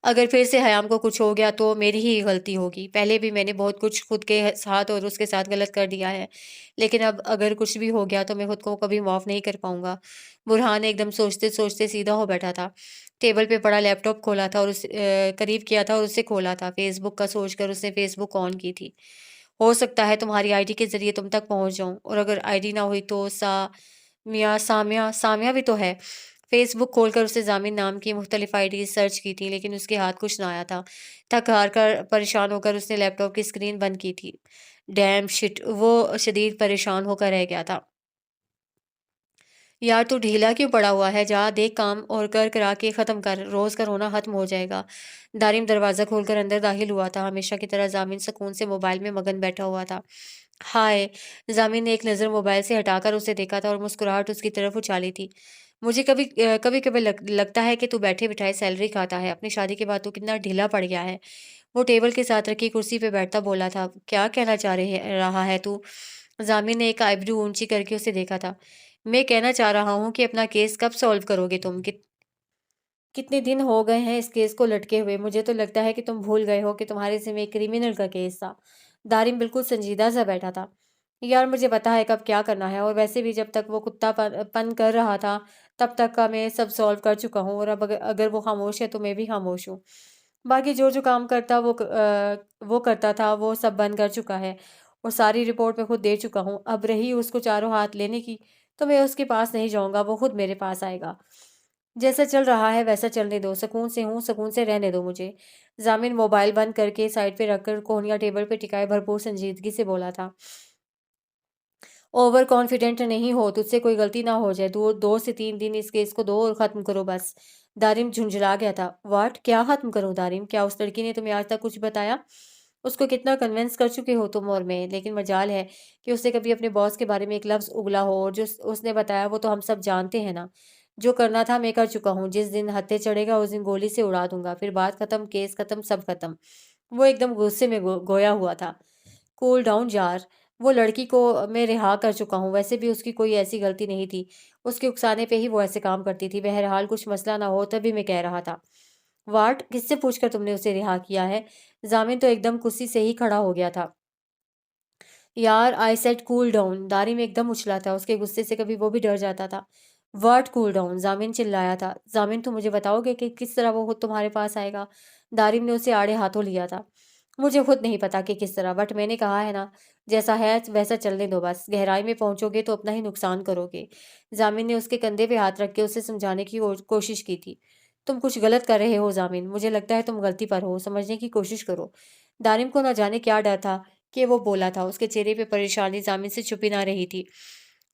اگر پھر سے حیام کو کچھ ہو گیا تو میری ہی غلطی ہوگی۔ پہلے بھی میں نے بہت کچھ خود کے ساتھ اور اس کے ساتھ غلط کر دیا ہے، لیکن اب اگر کچھ بھی ہو گیا تو میں خود کو کبھی معاف نہیں کر پاؤں گا۔ برہان ایک دم سوچتے سوچتے سیدھا ہو بیٹھا تھا۔ ٹیبل پہ پڑا لیپ ٹاپ کھولا تھا اور قریب کیا تھا اور اسے کھولا تھا۔ فیس بک کا سوچ کر اس نے فیس بک آن کی تھی۔ ہو سکتا ہے تمہاری آئی ڈی کے ذریعے تم تک پہنچ جاؤں، اور اگر آئی ڈی نہ ہوئی تو سامیہ بھی تو ہے۔ فیس بک کھول کر اسے ضامن نام کی مختلف آئی ڈیز سرچ کی تھی، لیکن اس کے ہاتھ کچھ نہ آیا تھا۔ تھک ہار کر پریشان ہو کر اس نے لیپ ٹاپ کی اسکرین بند کی تھی۔ ڈیم شٹ، وہ شدید پریشان ہو کر رہ گیا تھا۔ یار تو ڈھیلا کیوں پڑا ہوا ہے؟ جا دیکھ کام اور کرا کے ختم کر، روز کا رونا ختم ہو جائے گا۔ دارم دروازہ کھول کر اندر داخل ہوا تھا۔ ہمیشہ کی طرح ضامن سکون سے موبائل میں مگن بیٹھا ہوا تھا۔ ہائے! ضامن نے ایک نظر موبائل سے ہٹا کر اسے دیکھا تھا اور مسکراہٹ اس کی طرف اچھالی تھی۔ مجھے کبھی کبھی لگتا ہے کہ تو بیٹھے بٹھائے سیلری کھاتا ہے۔ اپنی شادی کے بعد تو کتنا ڈھیلا پڑ گیا ہے۔ وہ ٹیبل کے ساتھ رکھی کرسی پہ بیٹھتا بولا تھا۔ کیا کہنا رہا ہے تو؟ ضامن نے ایک آئیبرو اونچی کر کے اسے دیکھا تھا۔ میں کہنا چاہ رہا ہوں کہ اپنا کیس کب سالو کرو گے تم؟ کتنے دن ہو گئے ہیں اس کیس کو لٹکے ہوئے؟ مجھے تو لگتا ہے کہ تم بھول گئے ہو کہ تمہارے ذمہ ایک کریمنل کا کیس تھا۔ دارم بالکل سنجیدہ سا بیٹھا تھا۔ یار مجھے پتا ہے کب کیا کرنا ہے، اور ویسے بھی جب تک وہ کتا پن کر رہا تھا تب تک کا میں سب سالو کر چکا ہوں، اور اب اگر وہ خاموش ہے تو میں بھی خاموش ہوں۔ باقی جو کام کرتا وہ کرتا تھا وہ سب بند کر چکا ہے، اور ساری رپورٹ میں خود دے چکا ہوں۔ اب رہی اس کو چاروں ہاتھ لینے کی تو میں اس کے پاس نہیں جاؤں گا، وہ خود میرے پاس آئے گا۔ جیسا چل رہا ہے ویسا چلنے دو، سکون سے ہوں، سکون سے رہنے دو مجھے۔ ضامن موبائل بند کر کے سائڈ پہ رکھ کر کوہنیاں ٹیبل پہ ٹکائے بھرپور سنجیدگی سے بولا تھا۔ اوور کانفیڈنٹ نہیں ہو، تجھ سے کوئی غلطی نہ ہو جائے۔ 2 سے 3 دن اس کیس کو دو اور ختم کرو بس۔ دارم جھنجھلا گیا تھا۔ واٹ؟ کیا ختم کروں دارم؟ کیا اس لڑکی نے تمہیں آج تک کچھ بتایا؟ اس کو کتنا کنونس کر چکے ہو تم اور میں، لیکن مجال ہے کہ اس نے کبھی اپنے باس کے بارے میں ایک لفظ اگلا ہو، اور جو اس نے بتایا وہ تو ہم سب جانتے ہیں نا۔ جو کرنا تھا میں کر چکا ہوں، جس دن ہتھے چڑھے گا اس دن گولی سے اڑا دوں گا، پھر بات ختم، کیس ختم، سب ختم۔ وہ ایک دم غصے میں گویا ہوا تھا۔ کول ڈاؤن یار، وہ لڑکی کو میں رہا کر چکا ہوں، ویسے بھی اس کی کوئی ایسی غلطی نہیں تھی، اس کے اکسانے پہ ہی وہ ایسے کام کرتی تھی۔ بہرحال کچھ مسئلہ نہ ہو تبھی میں کہہ رہا تھا۔ واٹ، کس سے پوچھ کر تم نے اسے رہا کیا ہے؟ ضامن تو ایک دم کرسی سے ہی کھڑا ہو گیا تھا۔ یار، آئی سیٹ کول ڈاؤن۔ داری میں ایک دم اچھلا تھا، اس کے غصے سے کبھی وہ بھی ڈر جاتا تھا۔ What cool down? ضامن چلایا تھا۔ ضامن، تم مجھے بتاؤ گے کہ کس طرح وہ خود تمہارے پاس آئے گا؟ دارم نے اسے آڑے ہاتھوں لیا تھا۔ مجھے خود نہیں پتا کہ کس طرح، بٹ میں نے کہا ہے نا، جیسا ہے ویسا چلنے دو، بس گہرائی میں پہنچو گے تو اپنا ہی نقصان کرو گے۔ ضامن نے اس کے کندھے پہ ہاتھ رکھ کے اسے سمجھانے کی کوشش کی تھی۔ تم کچھ غلط کر رہے ہو ضامن، مجھے لگتا ہے تم غلطی پر ہو، سمجھنے کی کوشش کرو۔ دارم کو نہ جانے کیا ڈر تھا کہ وہ بولا تھا، اس کے چہرے پہ پریشانی ضامن سے چھپی نہ رہی تھی۔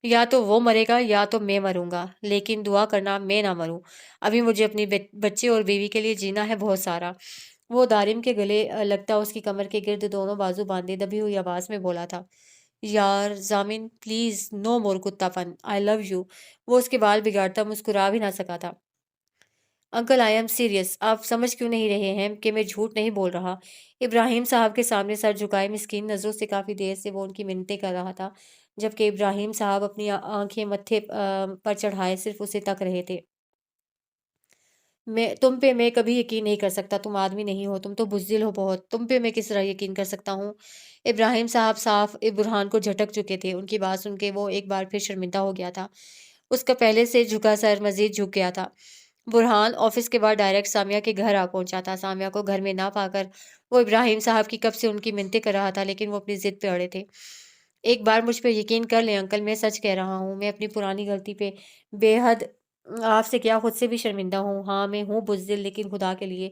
یا تو وہ مرے گا یا تو میں مروں گا، لیکن دعا کرنا میں نہ مروں۔ ابھی مجھے اپنی بچے اور بیوی کے لیے جینا ہے بہت سارا۔ وہ دارم کے گلے لگتا اس کی کمر کے گرد دونوں بازو باندھے دبی ہوئی آواز میں بولا تھا، یار ضامن پلیز، نو مور کتا پن، آئی لو یو۔ وہ اس کے بال بگاڑتا مسکرا بھی نہ سکا تھا۔ انکل، آئی ایم سیریس، آپ سمجھ کیوں نہیں رہے ہیں کہ میں جھوٹ نہیں بول رہا؟ ابراہیم صاحب کے سامنے سر جھکائے مسکین نظروں سے کافی دیر سے وہ ان کی منتیں کر رہا تھا، جبکہ ابراہیم صاحب اپنی آنکھیں متھے پر چڑھائے صرف اسے تک رہے تھے۔ تم پہ میں کبھی یقین نہیں کر سکتا، تم آدمی نہیں ہو، تم تو بزدل ہو بہت، تم پہ میں کس طرح یقین کر سکتا ہوں؟ ابراہیم صاحب صاف برہان کو جھٹک چکے تھے، ان کی بات سن کے وہ ایک بار پھر شرمندہ ہو گیا تھا۔ اس کا پہلے سے جھکا سر مزید جھک گیا تھا۔ برہان آفس کے بعد ڈائریکٹ سامیہ کے گھر آ پہنچا تھا۔ سامیہ کو گھر میں نہ پا کر وہ ابراہیم صاحب کی کب سے ان کی منتیں کر رہا تھا، لیکن وہ اپنی ضد پہ اڑے تھے۔ ایک بار مجھ پہ یقین کر لیں انکل، میں سچ کہہ رہا ہوں، میں اپنی پرانی غلطی پہ بے حد، آپ سے کیا خود سے بھی شرمندہ ہوں۔ ہاں میں ہوں بزدل، لیکن خدا کے لیے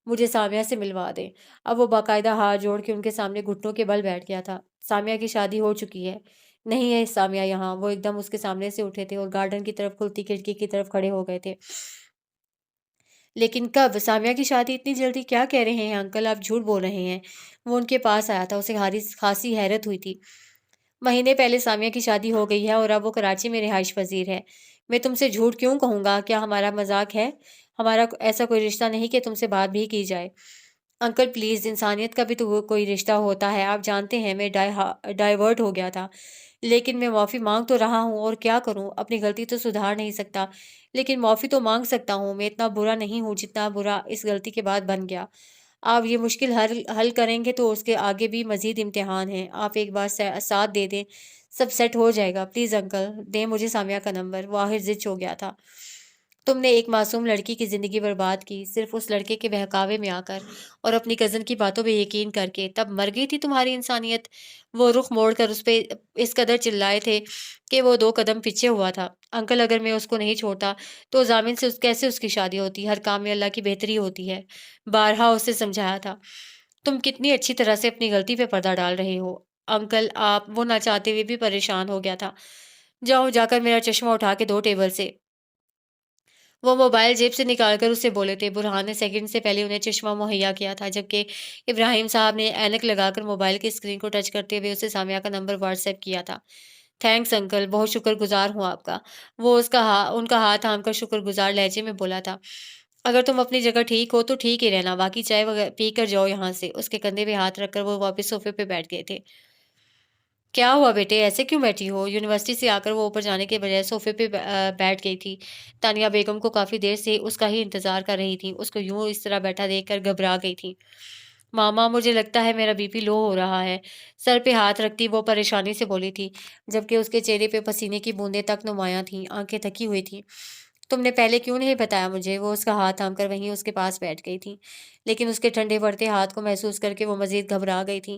مجھے سامیہ سے ملوا دیں۔ اب وہ باقاعدہ ہاتھ جوڑ کے ان کے سامنے گھٹنوں کے بل بیٹھ گیا تھا۔ سامیہ کی شادی ہو چکی ہے، نہیں ہے سامیہ یہاں۔ وہ ایک دم اس کے سامنے سے اٹھے تھے اور گارڈن کی طرف کھلتی کھڑکی کی طرف کھڑے ہو گئے تھے۔ لیکن کب؟ سامیہ کی شادی اتنی جلدی؟ کیا کہہ رہے ہیں انکل، آپ جھوٹ بول رہے ہیں۔ وہ ان کے پاس آیا تھا، اسے خاصی حیرت ہوئی تھی۔ مہینے پہلے سامیہ کی شادی ہو گئی ہے اور اب وہ کراچی میں رہائش پذیر ہے۔ میں تم سے جھوٹ کیوں کہوں گا؟ کیا ہمارا مذاق ہے؟ ہمارا ایسا کوئی رشتہ نہیں کہ تم سے بات بھی کی جائے۔ انکل پلیز، انسانیت کا بھی تو کوئی رشتہ ہوتا ہے، آپ جانتے ہیں میں ڈائیورٹ ہو گیا تھا، لیکن میں معافی مانگ تو رہا ہوں، اور کیا کروں؟ اپنی غلطی تو سدھار نہیں سکتا، لیکن معافی تو مانگ سکتا ہوں۔ میں اتنا برا نہیں ہوں جتنا برا اس غلطی کے بعد بن گیا۔ آپ یہ مشکل حل کریں گے تو اس کے آگے بھی مزید امتحان ہیں، آپ ایک بار ساتھ دے دیں، سب سیٹ ہو جائے گا۔ پلیز انکل، دیں مجھے سامیہ کا نمبر۔ وہ آخر ضد ہو گیا تھا۔ تم نے ایک معصوم لڑکی کی زندگی برباد کی، صرف اس لڑکے کے بہکاوے میں آ کر اور اپنی کزن کی باتوں پہ یقین کر کے۔ تب مر گئی تھی تمہاری انسانیت۔ وہ رخ موڑ کر اس پہ اس قدر چلائے تھے کہ وہ 2 قدم پیچھے ہوا تھا۔ انکل، اگر میں اس کو نہیں چھوڑتا تو ضامن سے کیسے اس کی شادی ہوتی؟ ہر کام میں اللہ کی بہتری ہوتی ہے، بارہا اسے سمجھایا تھا۔ تم کتنی اچھی طرح سے اپنی غلطی پہ پردہ ڈال رہے ہو انکل، آپ۔ وہ نہ چاہتے ہوئے بھی پریشان ہو گیا تھا۔ جاؤ، جا کر میرا چشمہ اٹھا کے دو ٹیبل سے۔ وہ موبائل جیب سے نکال کر اسے بولے تھے۔ برہان نے سیکنڈ سے پہلے انہیں چشمہ مہیا کیا تھا، جبکہ ابراہیم صاحب نے اینک لگا کر موبائل کی اسکرین کو ٹچ کرتے ہوئے اسے سامیہ کا نمبر واٹس ایپ کیا تھا۔ تھینکس انکل، بہت شکر گزار ہوں آپ کا۔ وہ ان کا ہاتھ تھام کر شکر گزار لہجے میں بولا تھا۔ اگر تم اپنی جگہ ٹھیک ہو تو ٹھیک ہی رہنا، باقی چائے پی کر جاؤ یہاں سے۔ اس کے کندھے پہ ہاتھ رکھ کر وہ واپس صوفے پہ بیٹھ گئے تھے۔ کیا ہوا بیٹے، ایسے کیوں بیٹھی ہو؟ یونیورسٹی سے آ کر وہ اوپر جانے کے بجائے صوفے پہ بیٹھ گئی تھی۔ تانیہ بیگم کو کافی دیر سے اس کا ہی انتظار کر رہی تھی، اس کو یوں اس طرح بیٹھا دیکھ کر گھبرا گئی تھی۔ ماما، مجھے لگتا ہے میرا بی پی لو ہو رہا ہے، سر پہ ہاتھ رکھتی وہ پریشانی سے بولی تھی، جبکہ اس کے چہرے پہ پسینے کی بوندیں تک نمایاں تھیں، آنکھیں تھکی ہوئی تھیں۔ تم نے پہلے کیوں نہیں بتایا مجھے؟ وہ اس کا ہاتھ تھام کر وہیں اس کے پاس بیٹھ گئی تھی، لیکن اس کے ٹھنڈے پڑتے ہاتھ کو محسوس کر کے وہ مزید گھبرا گئی تھی۔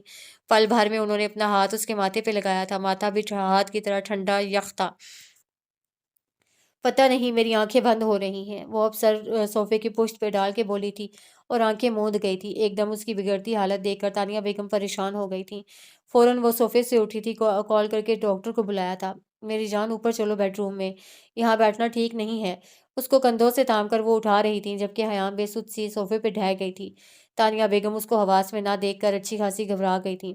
پل بھر میں انہوں نے اپنا ہاتھ اس کے ماتھے پہ لگایا تھا، ماتھا بھی ہاتھ کی طرح ٹھنڈا یخ تھا۔ پتہ نہیں میری آنکھیں بند ہو رہی ہیں، وہ اب سر صوفے کی پشت پہ ڈال کے بولی تھی اور آنکھیں موند گئی تھی۔ ایک دم اس کی بگڑتی حالت دیکھ کر تانیہ بیگم پریشان ہو گئی تھیں۔ فوراً وہ صوفے سے اٹھی تھی، کال کر کے ڈاکٹر کو بلایا تھا۔ میری جان، اوپر چلو بیڈ روم میں، یہاں بیٹھنا ٹھیک نہیں ہے۔ اس کو کندھوں سے تھام کر وہ اٹھا رہی تھیں، جبکہ حیام بے سدھ سی صوفے پہ ڈھہ گئی تھی۔ تانیہ بیگم اس کو حواس میں نہ دیکھ کر اچھی خاصی گھبرا گئی تھیں۔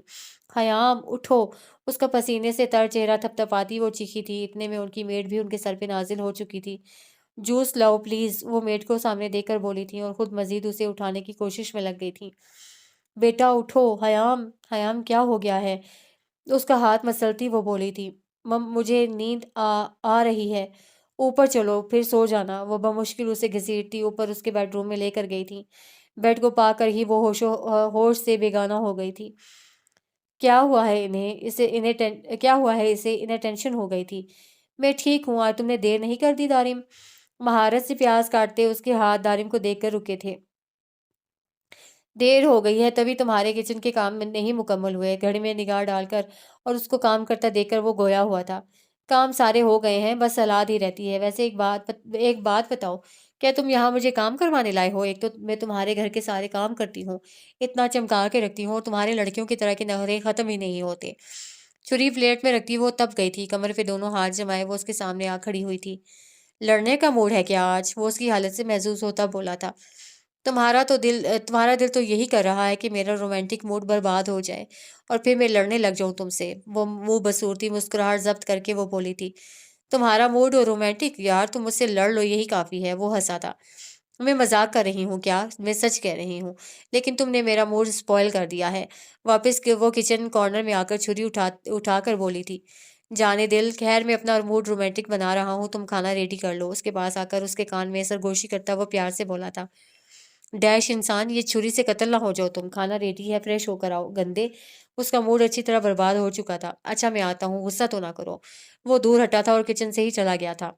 حیام اٹھو! اس کا پسینے سے تر چہرہ تھپتھپاتی وہ چیخی تھی۔ اتنے میں ان کی میڈ بھی ان کے سر پہ نازل ہو چکی تھی۔ جوس لاؤ پلیز، وہ میڈ کو سامنے دیکھ کر بولی تھی اور خود مزید اسے اٹھانے کی کوشش میں لگ گئی تھی۔ بیٹا اٹھو حیام، حیام کیا ہو گیا ہے؟ اس کا ہاتھ مسلتی وہ بولی تھی، مجھے نیند آ رہی ہے، اوپر چلو پھر سو جانا۔ وہ بمشکل اسے گھسیٹتی اوپر اس کے بیڈ روم میں لے کر گئی تھی۔ بیڈ کو پا کر ہی وہ ہوش سے بیگانہ ہو گئی تھی۔ کیا ہوا ہے اسے انہیں ٹینشن ہو گئی تھی۔ میں ٹھیک ہوں، آج تم نے دیر نہیں کر دی دارم؟ مہارت سے پیاز کاٹتے اس کے ہاتھ دارم کو دیکھ کر رکے تھے۔ دیر ہو گئی ہے تبھی تمہارے کچن کے کام نہیں مکمل ہوئے۔ گھڑی میں نگاہ ڈال کر اور اس کو کام کرتا دیکھ کر وہ گویا ہوا تھا۔ کام سارے ہو گئے ہیں، بس سلاد ہی رہتی ہے۔ ویسے ایک بات بتاؤ، کیا تم یہاں مجھے کام کروانے لائے ہو؟ ایک تو میں تمہارے گھر کے سارے کام کرتی ہوں، اتنا چمکا کے رکھتی ہوں، اور تمہارے لڑکیوں کی طرح کے نخرے ختم ہی نہیں ہوتے۔ چھری پلیٹ میں رکھتی وہ تب گئی تھی، کمر پہ دونوں ہاتھ جمائے وہ اس کے سامنے آ کھڑی ہوئی تھی۔ لڑنے کا موڈ ہے کیا آج؟ وہ اس کی حالت سے محظوظ ہوتا بولا تھا۔ تمہارا دل تو یہی کر رہا ہے کہ میرا رومانٹک موڈ برباد ہو جائے اور پھر میں لڑنے لگ جاؤں تم سے۔ وہ منہ بصورتی مسکراہٹ ضبط کر کے وہ بولی تھی۔ تمہارا موڈ اور رومانٹک؟ یار تم مجھ سے لڑ لو، یہی کافی ہے۔ وہ ہنسا تھا۔ میں مذاق کر رہی ہوں کیا؟ میں سچ کہہ رہی ہوں، لیکن تم نے میرا موڈ سپوائل کر دیا ہے۔ واپس وہ کچن کارنر میں آ کر چھری اٹھا کر بولی تھی۔ جانے دل، خیر میں اپنا موڈ رومانٹک بنا رہا ہوں، تم کھانا ریڈی کر لو۔ اس کے پاس آ کر اس کے کان میں سرگوشی کرتا وہ پیار سے بولا تھا۔ ڈیش انسان، یہ چھری سے قتل نہ ہو جاؤ تم۔ کھانا ریڈی ہے، فریش ہو کر آؤ۔ گندے، اس کا موڈ اچھی طرح برباد ہو چکا تھا۔ اچھا میں آتا ہوں، غصہ تو نہ کرو۔ وہ دور ہٹا تھا اور کچن سے ہی چلا گیا تھا۔